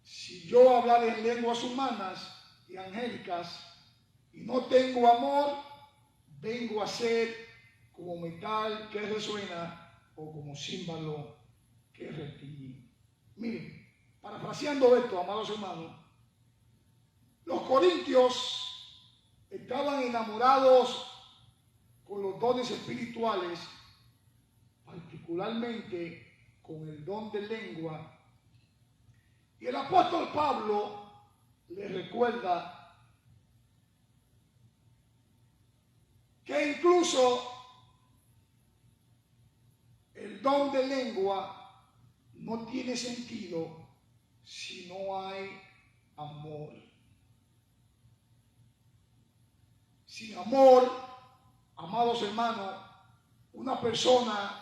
si yo hablar en lenguas humanas y angélicas y no tengo amor, vengo a ser como metal que resuena o como címbalo que retiñe. Miren, parafraseando esto, amados hermanos, los corintios estaban enamorados con los dones espirituales, particularmente con el don de lengua, y el apóstol Pablo les recuerda que incluso el don de lengua no tiene sentido si no hay amor. Sin amor, amados hermanos, una persona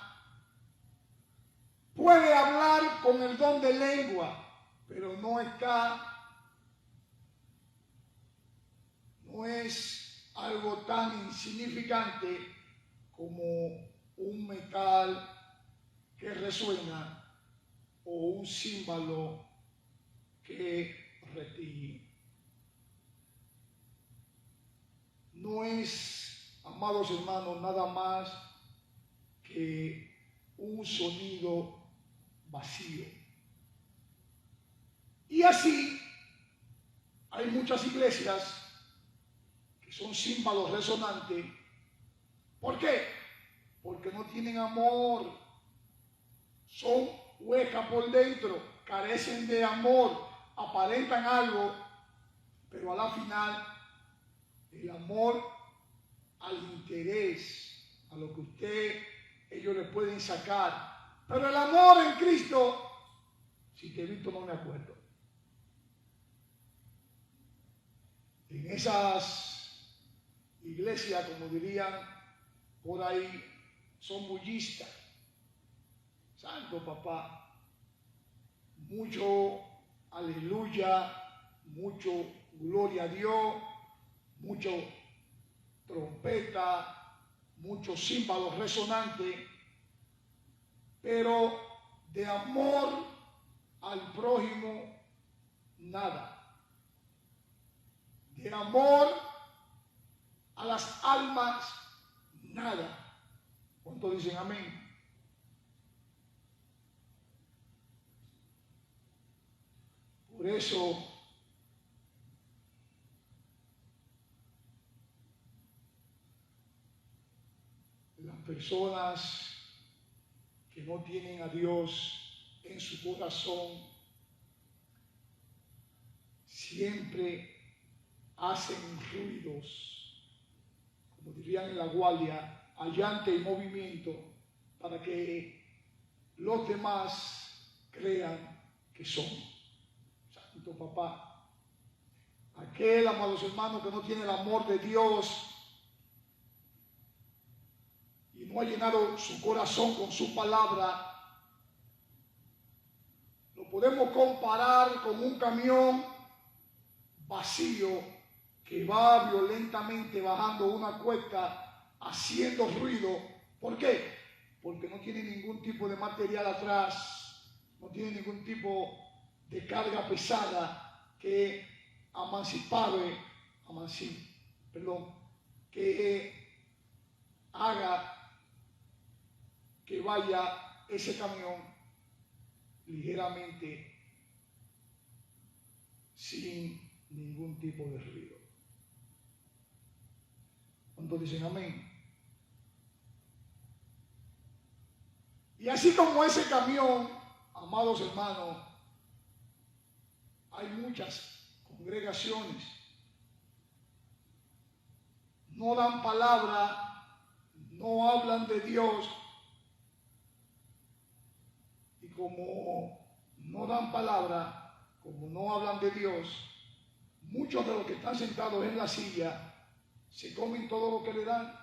puede hablar con el don de lengua, pero no es algo tan insignificante como un metal que resuena o un címbalo que retiñe. No es, amados hermanos, nada más que un sonido vacío. Y así hay muchas iglesias que son címbalos resonantes. ¿Por qué? Porque no tienen amor, son huecas por dentro, carecen de amor, aparentan algo, pero a la final el amor al interés, a lo que ellos le pueden sacar. Pero el amor en Cristo, si te he visto no me acuerdo. En esas iglesias, como dirían por ahí, son bullistas. Santo papá, mucho aleluya, mucho gloria a Dios, mucho trompeta, muchos címbalos resonantes, pero de amor al prójimo, nada. De amor a las almas, nada. ¿Cuántos dicen amén? Por eso, las personas que no tienen a Dios en su corazón siempre hacen ruidos, como dirían en la Guardia, allante y movimiento, para que los demás crean que son. Santo Papá, aquel, amados hermanos, que no tiene el amor de Dios y no ha llenado su corazón con su palabra, lo podemos comparar con un camión vacío que va violentamente bajando una cuesta haciendo ruido. ¿Por qué? Porque no tiene ningún tipo de material atrás, no tiene ningún tipo de carga pesada que que haga que vaya ese camión ligeramente sin ningún tipo de ruido. ¿Cuántos dicen amén? Y así como ese camión, amados hermanos, hay muchas congregaciones, no dan palabra, no hablan de Dios, y como no dan palabra, como no hablan de Dios, muchos de los que están sentados en la silla se comen todo lo que le dan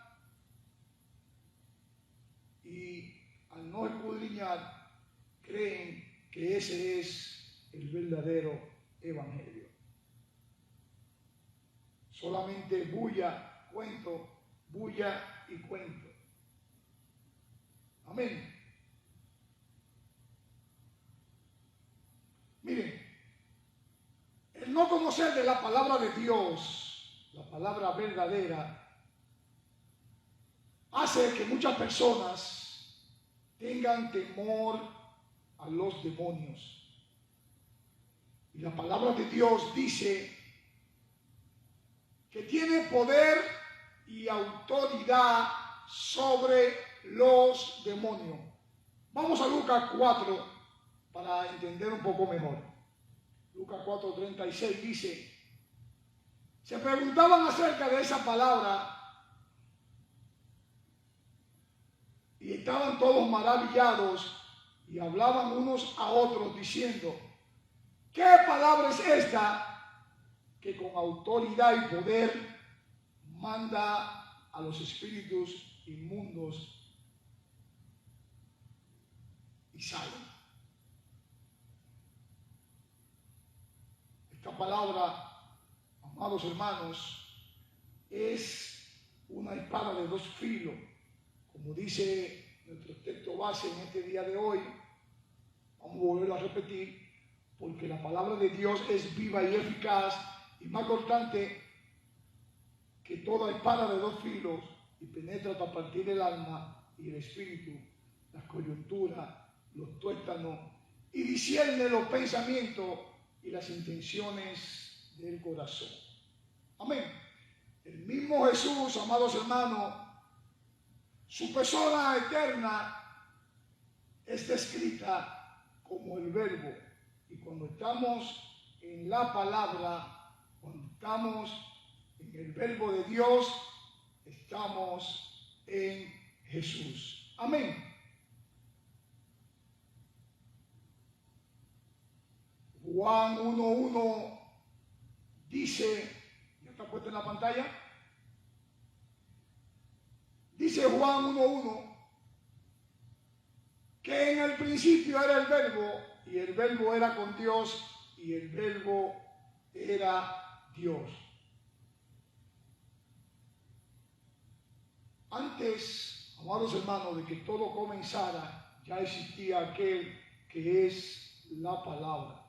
y al no escudriñar creen que ese es el verdadero evangelio. Solamente bulla, cuento, bulla y cuento. Amén. Miren, el no conocer de la palabra de Dios, la palabra verdadera, hace que muchas personas tengan temor a los demonios. Y la palabra de Dios dice que tiene poder y autoridad sobre los demonios. Vamos a Lucas 4 para entender un poco mejor. Lucas 4:36 dice, se preguntaban acerca de esa palabra y estaban todos maravillados y hablaban unos a otros diciendo, ¿qué palabra es esta que con autoridad y poder manda a los espíritus inmundos y salen? Esta palabra, amados hermanos, es una espada de dos filos, como dice nuestro texto base en este día de hoy. Vamos a volverlo a repetir, porque la palabra de Dios es viva y eficaz y más cortante que toda espada de dos filos y penetra hasta partir del alma y el espíritu, las coyunturas, los tuétanos, y discierne los pensamientos y las intenciones del corazón. Amén. El mismo Jesús, amados hermanos, su persona eterna es descrita como el Verbo. Y cuando estamos en la palabra, cuando estamos en el Verbo de Dios, estamos en Jesús. Amén. Juan 1:1 dice, ¿ya está puesto en la pantalla? Dice Juan 1:1 que en el principio era el Verbo y el Verbo era con Dios y el Verbo era Dios. Antes, amados hermanos, de que todo comenzara, ya existía aquel que es la palabra.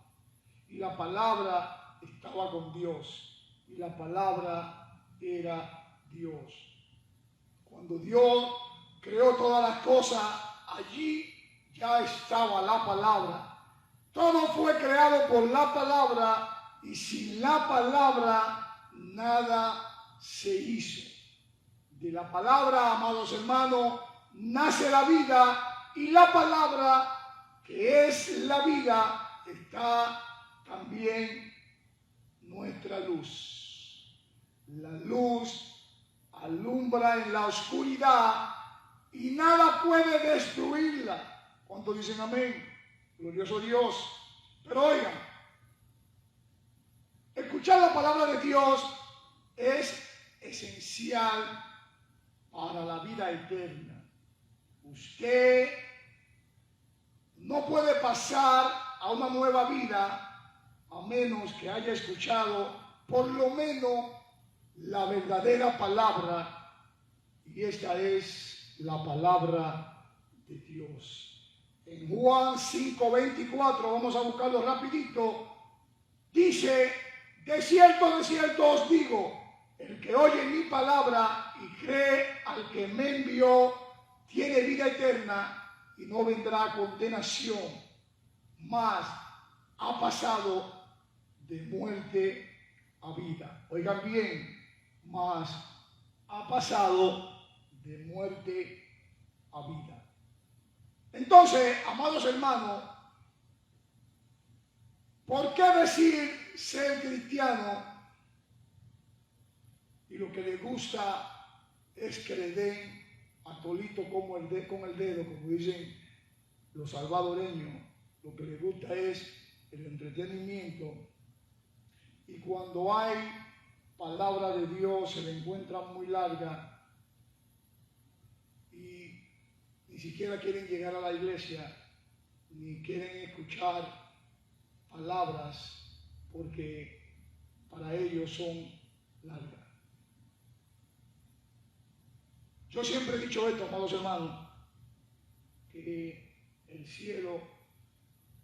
Y la palabra estaba con Dios. Y la palabra era Dios. Cuando Dios creó todas las cosas, allí ya estaba la palabra. Todo fue creado por la palabra y sin la palabra nada se hizo. De la palabra, amados hermanos, nace la vida y la palabra, que es la vida, está también nuestra luz. La luz alumbra en la oscuridad y nada puede destruirla. ¿Cuántos dicen amén? Glorioso Dios. Pero oigan, escuchar la palabra de Dios es esencial para la vida eterna. Usted no puede pasar a una nueva vida a menos que haya escuchado por lo menos la verdadera palabra, y esta es la palabra de Dios. En Juan 5:24, vamos a buscarlo rapidito, dice: de cierto os digo, el que oye mi palabra y cree al que me envió, tiene vida eterna y no vendrá a condenación, mas ha pasado de muerte a vida. Oigan bien, mas ha pasado de muerte a vida. Entonces, amados hermanos, ¿por qué decir ser cristiano y lo que le gusta es que le den a tolito con el dedo, como dicen los salvadoreños? Lo que le gusta es el entretenimiento, y cuando hay palabra de Dios se le encuentra muy larga y ni siquiera quieren llegar a la iglesia ni quieren escuchar palabras porque para ellos son largas. Yo siempre he dicho esto, amados hermanos, que el cielo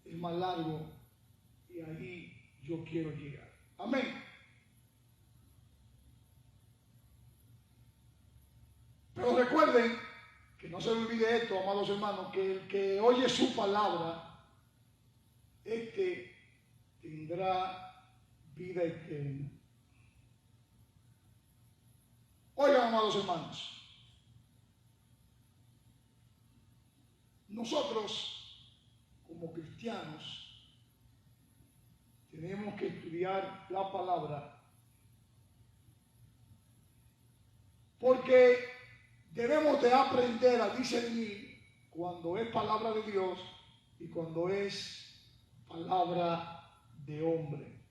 es más largo y ahí yo quiero llegar. Amén. Pero recuerden, que no se olvide esto, amados hermanos, que el que oye su palabra, tendrá vida eterna. Oigan, amados hermanos, nosotros como cristianos tenemos que estudiar la palabra, porque debemos de aprender a discernir cuando es palabra de Dios y cuando es palabra de hombre.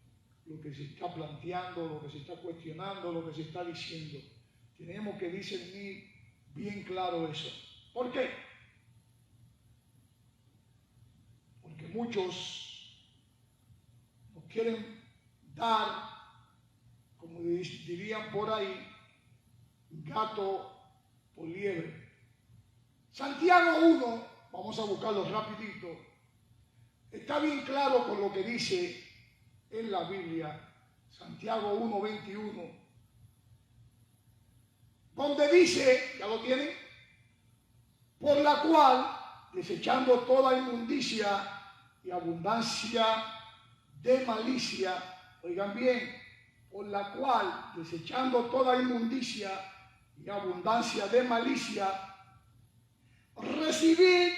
Lo que se está planteando, lo que se está cuestionando, lo que se está diciendo. Tenemos que discernir bien claro eso. ¿Por qué? Porque muchos nos quieren dar, como dirían por ahí, gato por liebre. Santiago 1, vamos a buscarlo rapidito, está bien claro con lo que dice en la Biblia. Santiago 1:21, donde dice, ¿ya lo tienen? Por la cual, desechando toda inmundicia y abundancia de malicia, oigan bien, por la cual, desechando toda inmundicia y abundancia de malicia, recibid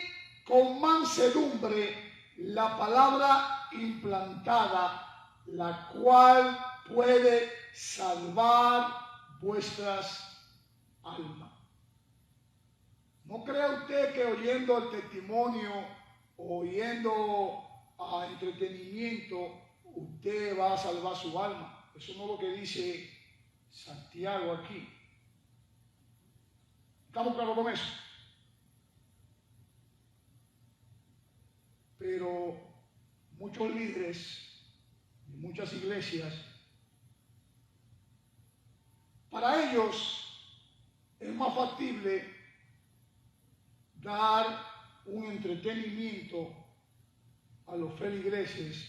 con mansedumbre la palabra implantada, la cual puede salvar vuestras almas. ¿No cree usted que oyendo el testimonio, oyendo a entretenimiento, usted va a salvar su alma? Eso no es lo que dice Santiago aquí. ¿Estamos claros con eso? Pero muchos líderes de muchas iglesias, para ellos es más factible dar un entretenimiento a a los feligreses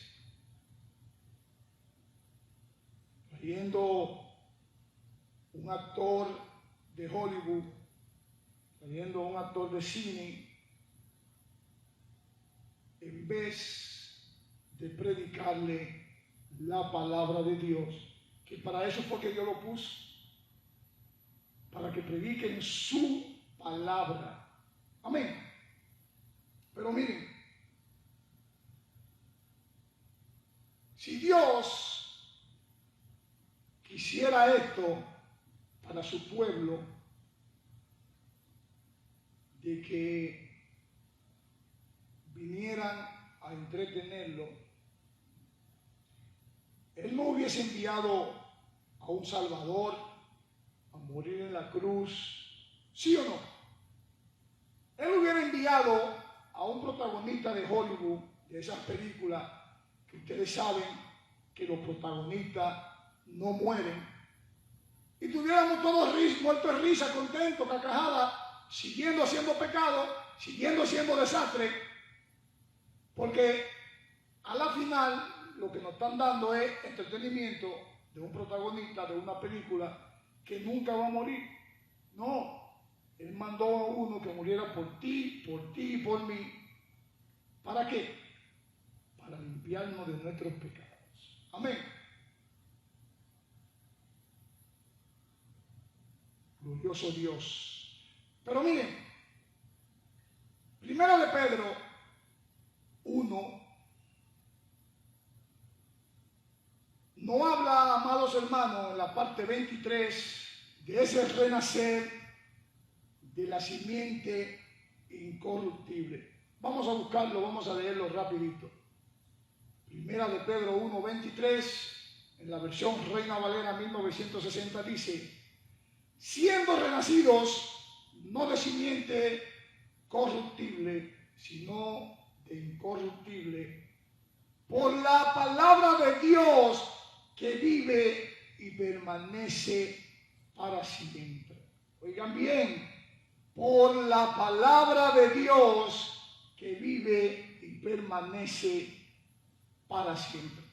trayendo un actor de Hollywood, trayendo un actor de cine, en vez de predicarle la palabra de Dios, que para eso fue que Dios lo puso, para que prediquen su palabra. Amén. Pero miren, si Dios quisiera esto para su pueblo, de que vinieran a entretenerlo, Él no hubiese enviado a un Salvador a morir en la cruz, ¿sí o no? Él hubiera enviado a un protagonista de Hollywood, de esas películas que ustedes saben que los protagonistas no mueren, y tuviéramos todos muertos de risa, contentos, carcajadas, siguiendo haciendo pecado, siguiendo haciendo desastre, porque a la final lo que nos están dando es entretenimiento de un protagonista de una película que nunca va a morir. No, Él mandó a uno que muriera por ti y por mí. ¿Para qué? Para limpiarnos de nuestros pecados. Amén. Glorioso Dios. Pero miren, primero de Pedro 1 no habla, amados hermanos, en la parte 23 de ese renacer de la simiente incorruptible. Vamos a buscarlo, vamos a leerlo rapidito. Primera de Pedro 1:23, en la versión Reina Valera 1960 dice: siendo renacidos no de simiente corruptible, sino de incorruptible, por la palabra de Dios que vive y permanece para siempre. Oigan bien, por la palabra de Dios que vive y permanece para siempre.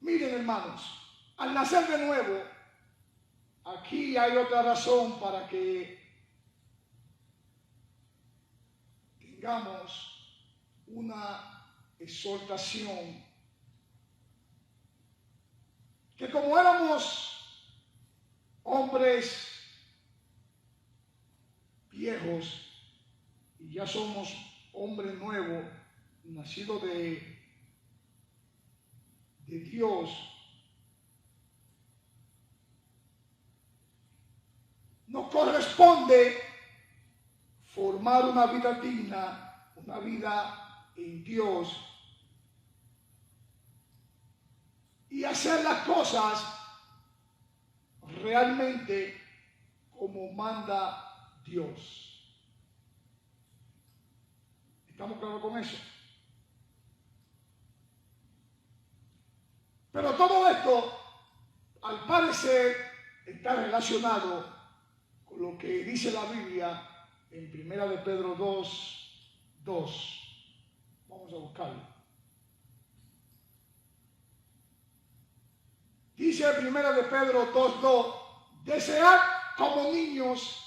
Miren, hermanos, al nacer de nuevo, aquí hay otra razón para que tengamos una exhortación, que como éramos hombres viejos y ya somos hombres nuevos, nacidos de Dios, nos corresponde formar una vida digna, una vida en Dios, y hacer las cosas realmente como manda Dios. ¿Estamos claros con eso? Pero todo esto, al parecer, está relacionado con lo que dice la Biblia en Primera de Pedro 2:2. Vamos a buscarlo. Dice Primera de Pedro 2:2: desead como niños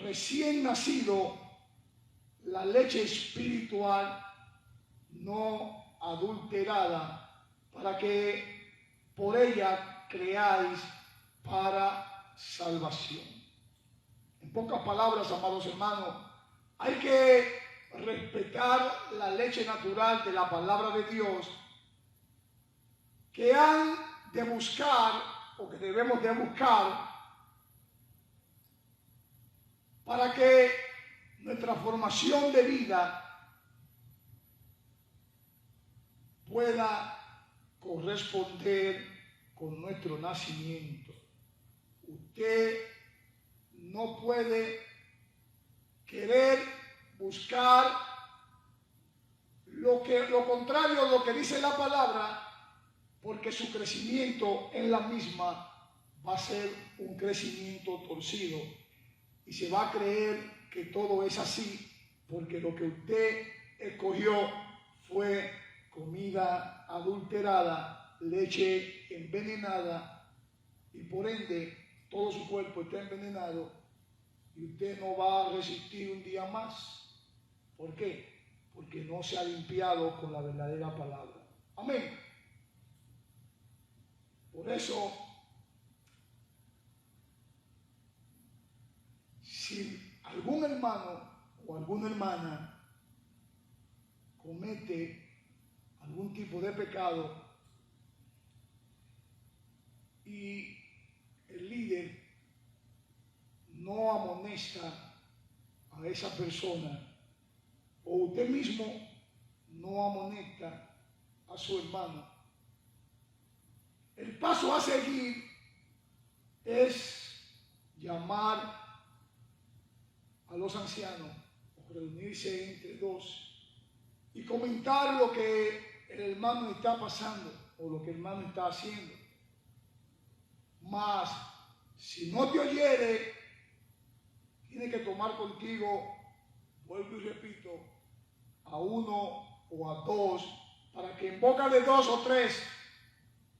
recién nacidos la leche espiritual no adulterada, para que por ella creáis para salvación. En pocas palabras, amados hermanos, hay que respetar la leche natural de la palabra de Dios, que han de buscar, o que debemos de buscar, para que nuestra formación de vida pueda corresponder con nuestro nacimiento. Usted no puede querer buscar lo contrario a lo que dice la palabra, porque su crecimiento en la misma va a ser un crecimiento torcido y se va a creer que todo es así porque lo que usted escogió fue comida adulterada, leche envenenada, y por ende todo su cuerpo está envenenado y usted no va a resistir un día más. ¿Por qué? Porque no se ha limpiado con la verdadera palabra. Amén. Por eso, si algún hermano o alguna hermana comete algún tipo de pecado y el líder no amonesta a esa persona, o usted mismo no amonesta a su hermano, el paso a seguir es llamar a los ancianos, o reunirse entre dos y comentar lo que el hermano está pasando o lo que el hermano está haciendo. Mas, si no te oyere, tiene que tomar contigo, vuelvo y repito, a uno o a dos, para que en boca de dos o tres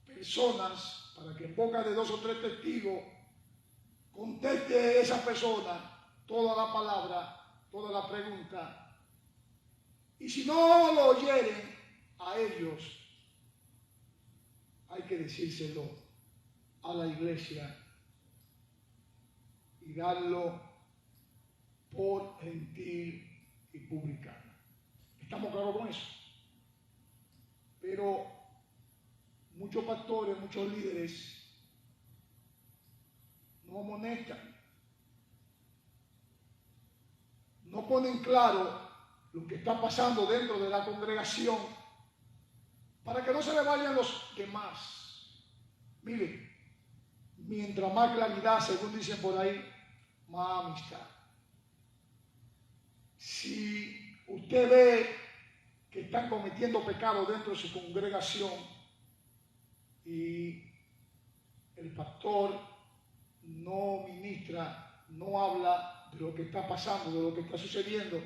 personas, para que en boca de dos o tres testigos, conteste esa persona toda la palabra, toda la pregunta. Y si no lo oyeren a ellos, hay que decírselo a la iglesia y darlo por gentil y publicano. ¿Estamos claros con eso? Pero muchos pastores, muchos líderes no amonestan, no ponen claro lo que está pasando dentro de la congregación para que no se le vayan los demás. Miren, mientras más claridad, según dicen por ahí, más amistad. Si usted ve que están cometiendo pecado dentro de su congregación y el pastor no ministra, no habla de lo que está pasando, de lo que está sucediendo,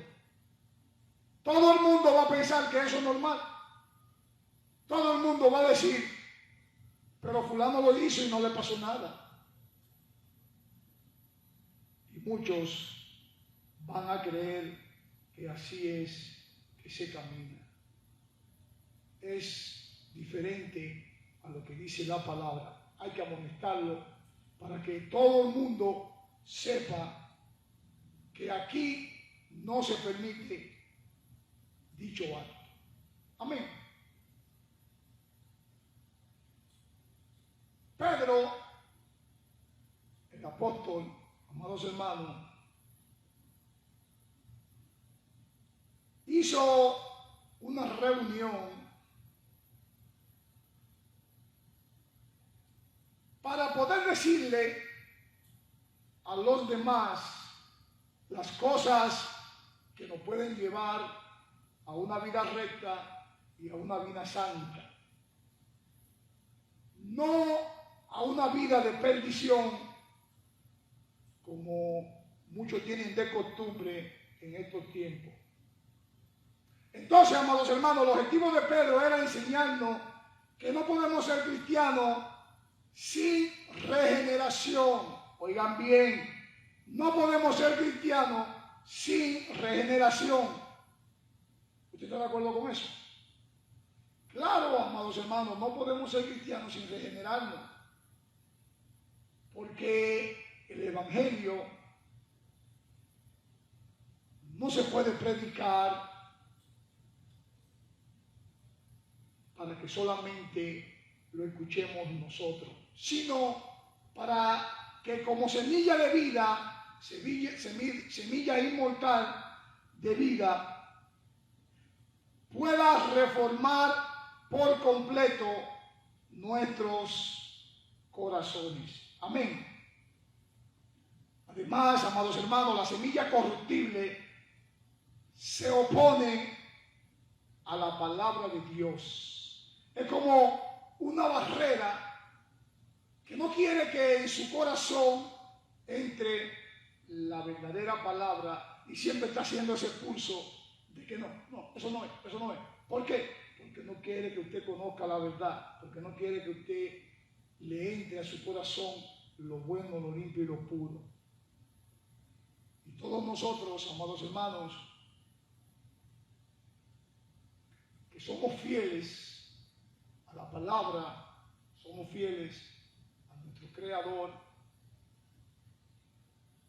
todo el mundo va a pensar que eso es normal. Todo el mundo va a decir, pero fulano lo hizo y no le pasó nada. Y muchos van a creer que así es que se camina. Es diferente a lo que dice la palabra. Hay que amonestarlo para que todo el mundo sepa que aquí no se permite dicho acto. Amén. Pedro, el apóstol, amados hermanos, hizo una reunión para poder decirle a los demás las cosas que nos pueden llevar a una vida recta y a una vida santa. No a una vida de perdición, como muchos tienen de costumbre en estos tiempos. Entonces, amados hermanos, el objetivo de Pedro era enseñarnos que no podemos ser cristianos sin regeneración. Oigan bien, no podemos ser cristianos sin regeneración. ¿Usted está de acuerdo con eso? Claro, amados hermanos, no podemos ser cristianos sin regenerarnos. Porque el evangelio no se puede predicar para que solamente lo escuchemos nosotros, sino para que como semilla de vida, semilla inmortal de vida, pueda reformar por completo nuestros corazones. Amén. Además, amados hermanos, la semilla corruptible se opone a la palabra de Dios. Es como una barrera que no quiere que en su corazón entre la verdadera palabra y siempre está haciendo ese pulso de que no, eso no es. ¿Por qué? Porque no quiere que usted conozca la verdad, porque no quiere que usted le entre a su corazón lo bueno, lo limpio y lo puro. Y todos nosotros, amados hermanos, que somos fieles a la palabra, somos fieles a nuestro Creador,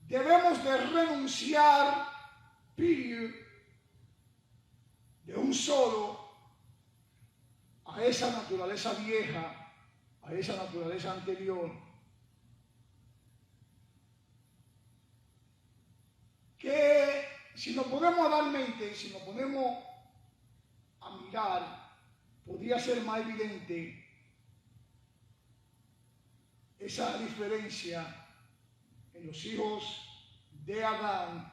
debemos de renunciar, de un solo a esa naturaleza vieja, a esa naturaleza anterior, que si nos ponemos a dar mente, si nos ponemos a mirar, podría ser más evidente esa diferencia en los hijos de Adán,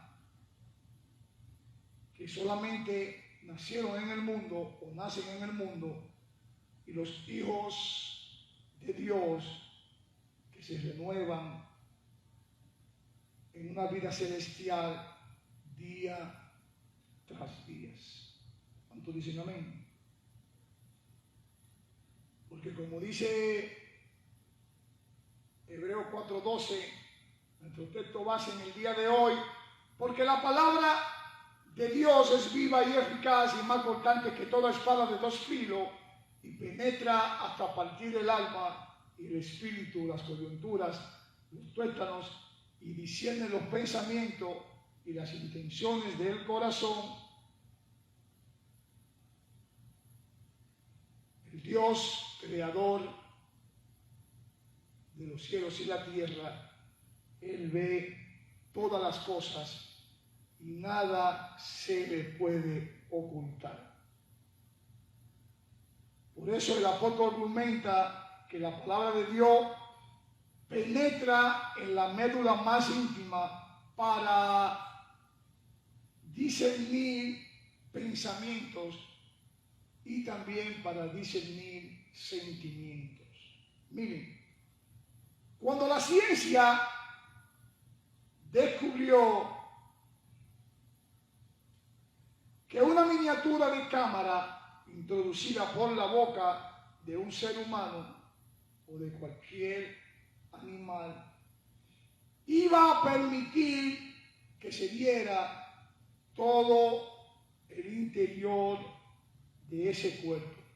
que solamente nacieron en el mundo o nacen en el mundo, y los hijos de Dios que se renuevan en una vida celestial día tras día. ¿Cuántos dicen amén? Porque como dice Hebreos 4:12, nuestro texto base en el día de hoy, porque la palabra de Dios es viva y eficaz y más cortante que toda espada de dos filos, y penetra hasta partir el alma y el espíritu, las coyunturas, los tuétanos, y discierne los pensamientos y las intenciones del corazón. El Dios creador de los cielos y la tierra, Él ve todas las cosas y nada se le puede ocultar. Por eso el apóstol argumenta que la palabra de Dios penetra en la médula más íntima para discernir pensamientos y también para discernir sentimientos. Miren, cuando la ciencia descubrió que una miniatura de cámara introducida por la boca de un ser humano o de cualquier animal iba a permitir que se viera todo el interior de ese cuerpo.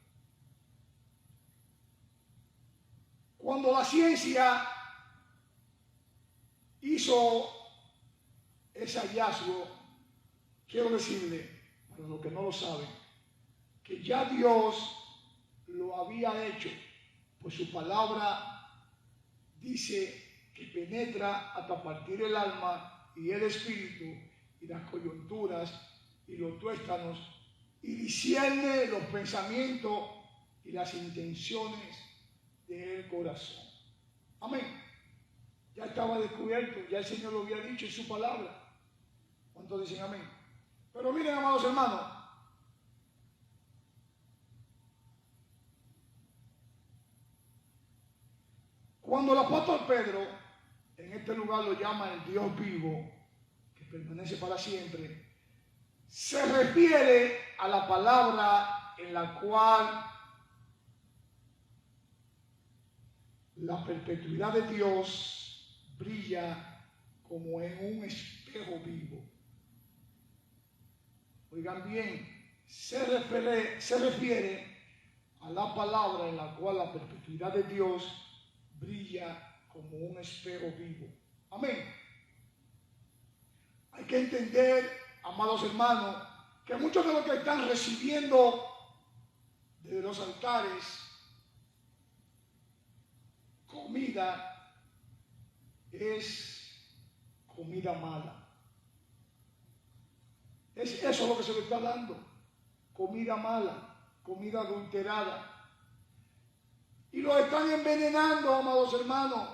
Cuando la ciencia hizo ese hallazgo, quiero decirle, para los que no lo saben, que ya Dios lo había hecho, pues su palabra dice que penetra hasta partir el alma y el espíritu y las coyunturas y los tuétanos y discierne los pensamientos y las intenciones del corazón. Amén. Ya estaba descubierto, ya el Señor lo había dicho en su palabra. ¿Cuántos dicen amén? Pero miren, amados hermanos, cuando el apóstol Pedro, en este lugar lo llama el Dios vivo, que permanece para siempre, se refiere a la palabra en la cual la perpetuidad de Dios brilla como en un espejo vivo. Oigan bien, se refiere a la palabra en la cual la perpetuidad de Dios brilla como un espejo vivo. Amén. Hay que entender, amados hermanos, que muchos de los que están recibiendo desde los altares comida es comida mala. Es eso lo que se le está dando. Comida mala, comida adulterada. Y lo están envenenando, amados hermanos.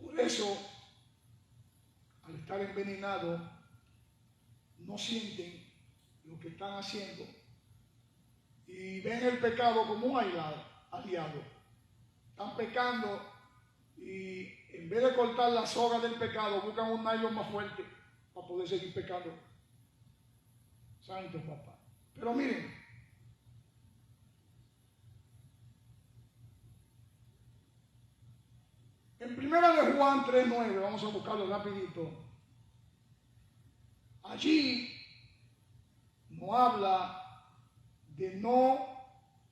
Por eso, al estar envenenados, no sienten lo que están haciendo y ven el pecado como un aliado. Están pecando y en vez de cortar la soga del pecado, buscan un nylon más fuerte para poder seguir pecando. Santo papá. Pero miren, en 1 Juan 3:9, vamos a buscarlo rapidito. Allí nos habla de no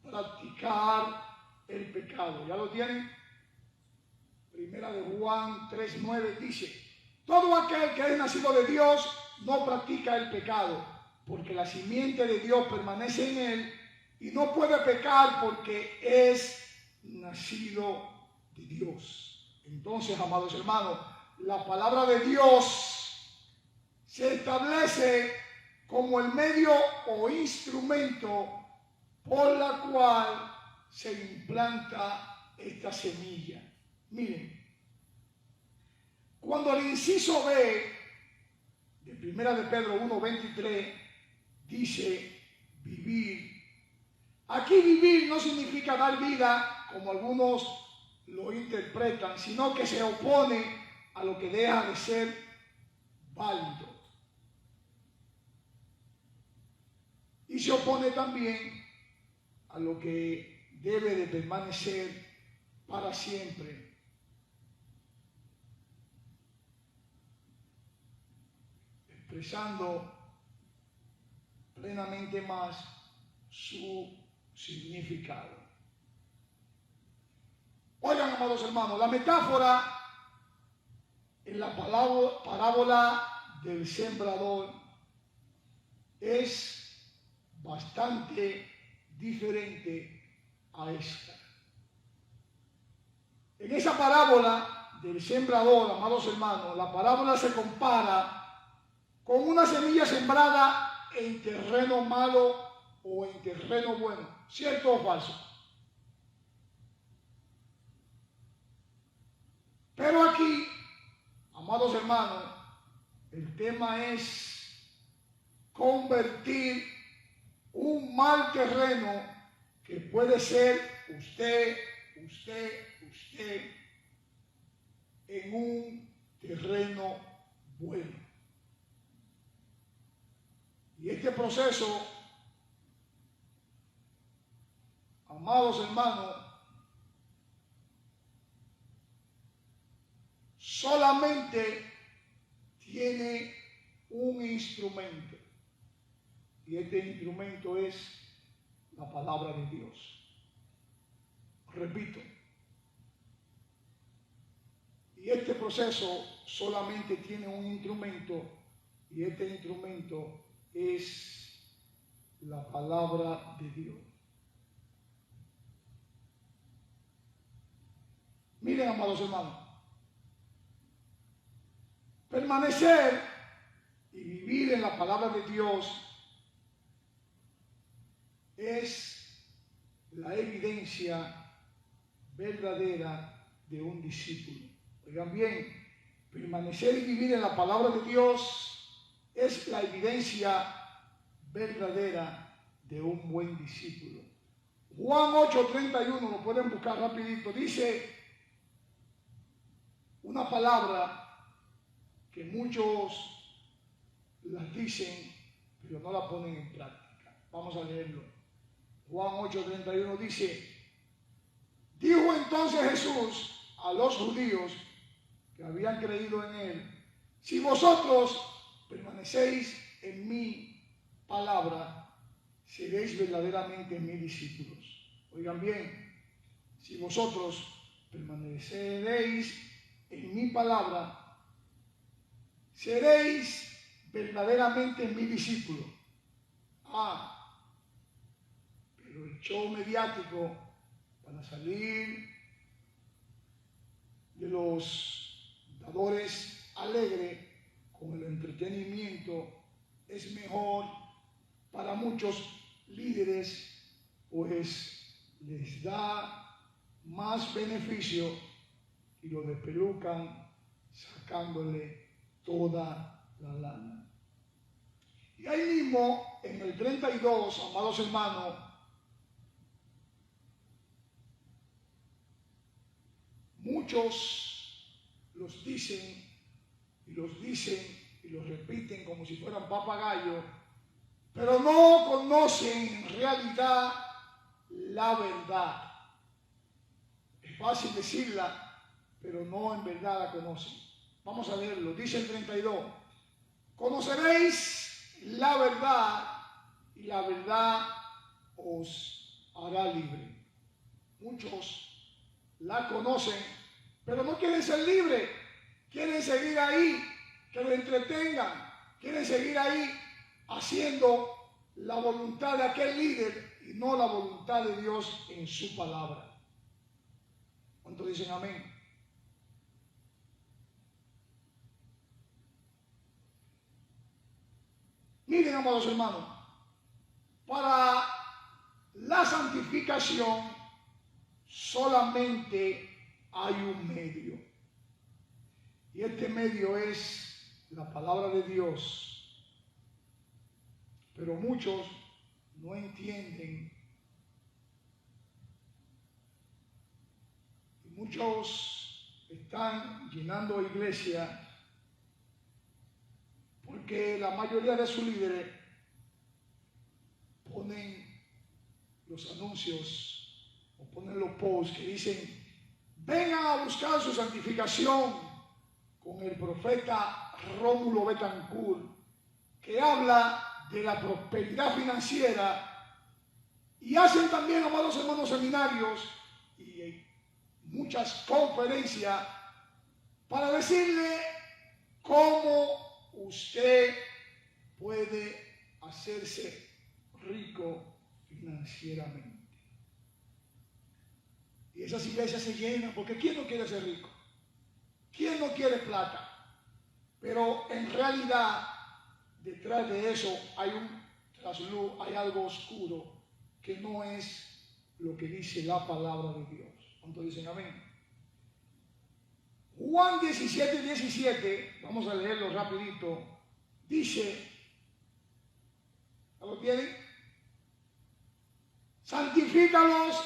practicar el pecado. ¿Ya lo tienen? 1 Juan 3:9 dice: todo aquel que es nacido de Dios no practica el pecado, porque la simiente de Dios permanece en él y no puede pecar porque es nacido de Dios. Entonces, amados hermanos, la palabra de Dios se establece como el medio o instrumento por la cual se implanta esta semilla. Miren, cuando el inciso B de 1 de Pedro 1:23 dice vivir, aquí vivir no significa dar vida como algunos lo interpretan, sino que se opone a lo que deja de ser válido. Y se opone también a lo que debe de permanecer para siempre. Expresando plenamente más su significado. Oigan, amados hermanos, la metáfora en la parábola del sembrador es bastante diferente a esta. En esa parábola del sembrador, amados hermanos, la parábola se compara con una semilla sembrada en terreno malo o en terreno bueno. ¿Cierto o falso? Pero aquí, amados hermanos, el tema es convertir un mal terreno que puede ser usted, en un terreno bueno. Y este proceso, amados hermanos, solamente tiene un instrumento. Y este instrumento es la palabra de Dios. Repito. Y este proceso solamente tiene un instrumento. Y este instrumento es la palabra de Dios. Miren, amados hermanos. Permanecer y vivir en la palabra de Dios es la evidencia verdadera de un discípulo. Oigan bien, permanecer y vivir en la palabra de Dios es la evidencia verdadera de un buen discípulo. Juan 8:31, lo pueden buscar rapidito, dice una palabra que muchos las dicen, pero no la ponen en práctica. Vamos a leerlo. Juan 8:31 dice: dijo entonces Jesús a los judíos que habían creído en él: si vosotros permanecéis en mi palabra, seréis verdaderamente mis discípulos. Oigan bien, si vosotros permaneceréis en mi palabra, seréis verdaderamente mis discípulos. Pero el show mediático para salir de los dadores alegres con el entretenimiento es mejor para muchos líderes, pues les da más beneficio y lo despelucan sacándole toda la lana. Y ahí mismo, en el 32, amados hermanos, muchos los dicen y los repiten como si fueran papagayos, pero no conocen en realidad la verdad. Es fácil decirla, pero no en verdad la conocen. Vamos a leerlo. Dice el 32. Conoceréis la verdad y la verdad os hará libre. Muchos la conocen, pero no quieren ser libres. Quieren seguir ahí, que lo entretengan. Quieren seguir ahí haciendo la voluntad de aquel líder y no la voluntad de Dios en su palabra. ¿Cuántos dicen amén? Miren, amados hermanos, para la santificación solamente hay un medio. Y este medio es la palabra de Dios. Pero muchos no entienden. Y muchos están llenando iglesia porque la mayoría de sus líderes ponen los anuncios o ponen los posts que dicen: vengan a buscar su santificación con el profeta Rómulo Betancourt, que habla de la prosperidad financiera, y hacen también, amados hermanos, seminarios y muchas conferencias para decirle cómo usted puede hacerse rico financieramente. Y esas iglesias se llenan, porque ¿quién no quiere ser rico? ¿Quién no quiere plata? Pero en realidad, detrás de eso hay un trasluz, hay algo oscuro que no es lo que dice la palabra de Dios. ¿Cuántos dicen amén? Juan 17:17, vamos a leerlo rapidito, dice, ¿lo tienen? Santifícalos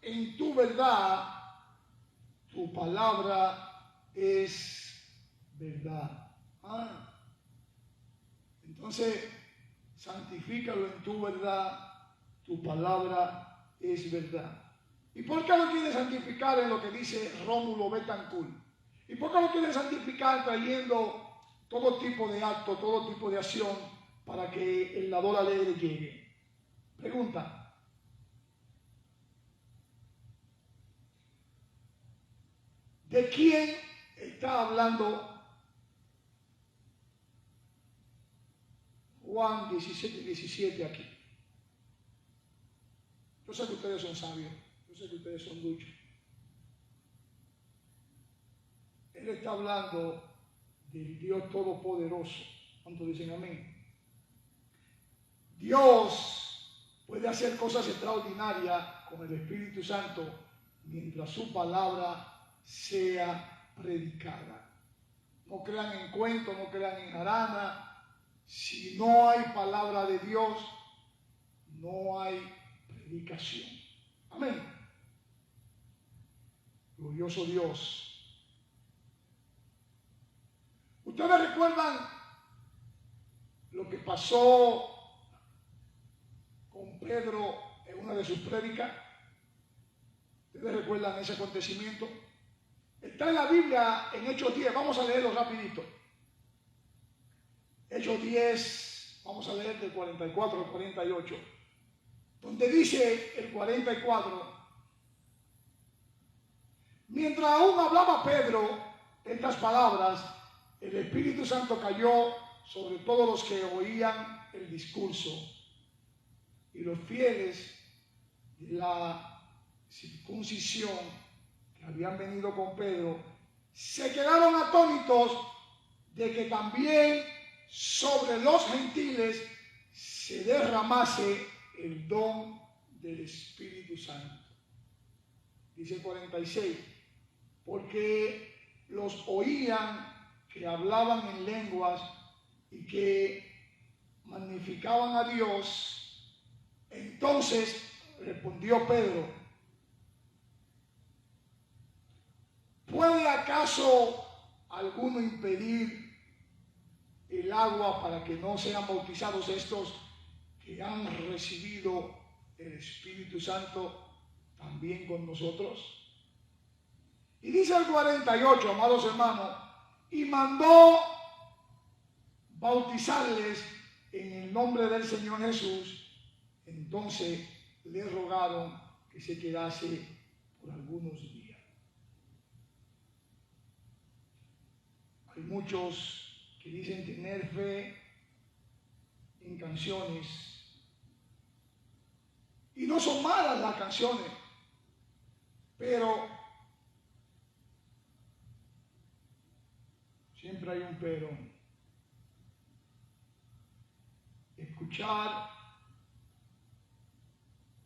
en tu verdad, tu palabra es verdad. Entonces, santifícalo en tu verdad, tu palabra es verdad. ¿Y por qué lo quiere santificar en lo que dice Rómulo Betancourt? ¿Y por qué lo quiere santificar trayendo todo tipo de acto, todo tipo de acción para que el dador alegre llegue? Pregunta. ¿De quién está hablando Juan 17:17 aquí? Yo sé que ustedes son sabios, yo sé que ustedes son duchos. Él está hablando del Dios Todopoderoso. ¿Cuántos dicen amén? Dios puede hacer cosas extraordinarias con el Espíritu Santo mientras su palabra sea predicada. No crean en cuentos, no crean en jarana. Si no hay palabra de Dios, no hay predicación. Amén. Glorioso Dios. ¿Ustedes recuerdan lo que pasó con Pedro en una de sus prédicas? ¿Ustedes recuerdan ese acontecimiento? Está en la Biblia en Hechos 10, vamos a leerlo rapidito. Hechos 10, vamos a leer del 44 al 48, donde dice el 44: mientras aún hablaba Pedro estas palabras, el Espíritu Santo cayó sobre todos los que oían el discurso, y los fieles de la circuncisión que habían venido con Pedro se quedaron atónitos de que también sobre los gentiles se derramase el don del Espíritu Santo. Dice el 46, porque los oían que hablaban en lenguas y que magnificaban a Dios. Entonces respondió Pedro: acaso alguno impedir el agua para que no sean bautizados estos que han recibido el Espíritu Santo también con nosotros? Y dice el 48, amados hermanos, y mandó bautizarles en el nombre del Señor Jesús. Entonces le rogaron que se quedase por algunos días. Hay muchos que dicen tener fe en canciones, y no son malas las canciones, pero siempre hay un pero. Escuchar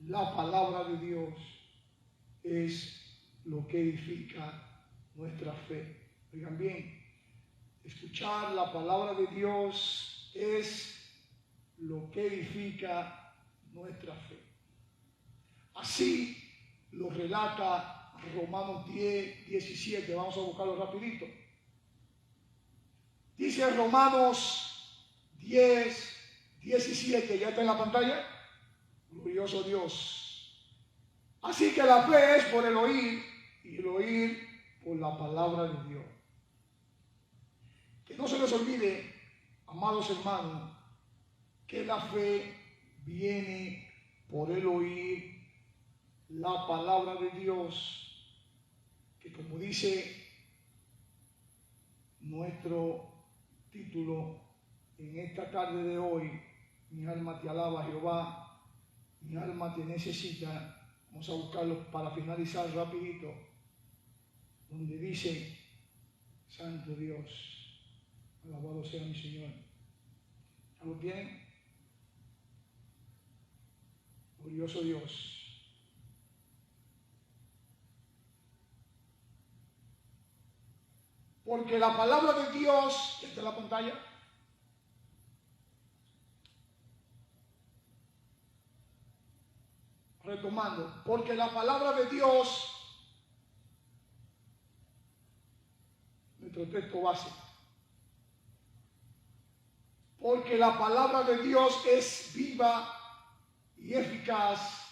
la palabra de Dios es lo que edifica nuestra fe. Oigan bien, escuchar la palabra de Dios es lo que edifica nuestra fe. Así lo relata Romanos 10, 17. Vamos a buscarlo rapidito. Dice Romanos 10, 17, ya está en la pantalla. Glorioso Dios. Así que la fe es por el oír, y el oír por la palabra de Dios. Que no se les olvide, amados hermanos, que la fe viene por el oír la palabra de Dios, que como dice nuestro título en esta tarde de hoy, mi alma te alaba, Jehová, mi alma te necesita. Vamos a buscarlo para finalizar rapidito, donde dice: Santo Dios, alabado sea mi Señor. ¿Ya lo tienen? Glorioso Dios. Porque la palabra de Dios, ¿está en la pantalla? Retomando, porque la palabra de Dios, nuestro texto base, porque la palabra de Dios es viva y eficaz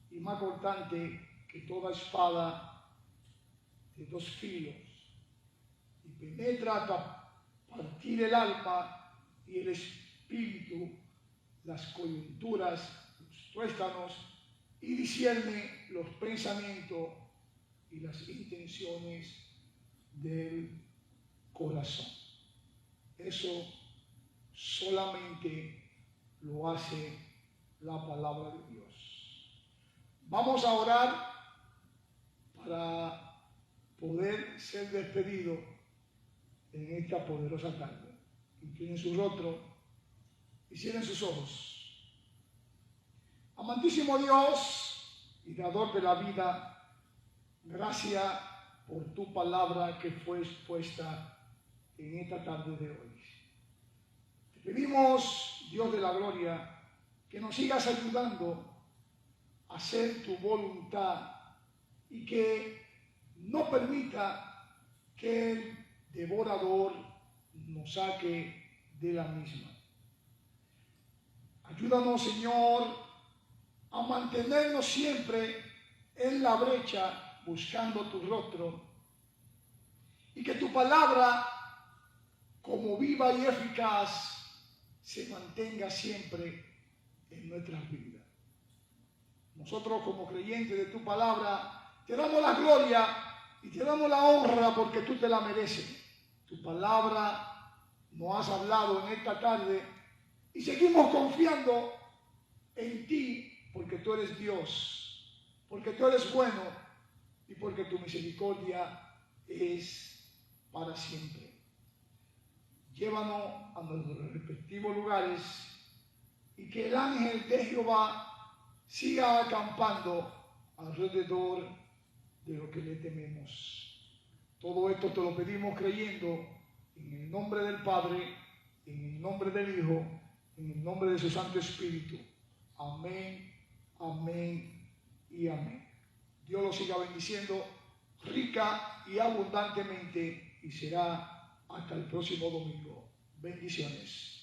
y más cortante que toda espada de dos filos, y penetra hasta partir el alma y el espíritu, las coyunturas, los tuéstanos, y discierne los pensamientos y las intenciones del corazón. Eso solamente lo hace la palabra de Dios. Vamos a orar para poder ser despedidos en esta poderosa tarde. Inclinen su rostro y cierren sus ojos. Amantísimo Dios y dador de la vida, gracias por tu palabra que fue expuesta en esta tarde de hoy. Te pedimos, Dios de la gloria, que nos sigas ayudando a hacer tu voluntad y que no permita que el devorador nos saque de la misma. Ayúdanos, Señor, a mantenernos siempre en la brecha buscando tu rostro, y que tu palabra, como viva y eficaz, se mantenga siempre en nuestras vidas. Nosotros, como creyentes de tu palabra, te damos la gloria y te damos la honra porque tú te la mereces. Tu palabra nos has hablado en esta tarde y seguimos confiando en ti, porque tú eres Dios, porque tú eres bueno y porque tu misericordia es para siempre. Llévanos a nuestros respectivos lugares y que el ángel de Jehová siga acampando alrededor de lo que le tememos. Todo esto te lo pedimos creyendo en el nombre del Padre, en el nombre del Hijo, en el nombre de su Santo Espíritu. Amén, amén y amén. Dios los siga bendiciendo. rica y abundantemente, y será hasta el próximo domingo. Bendiciones.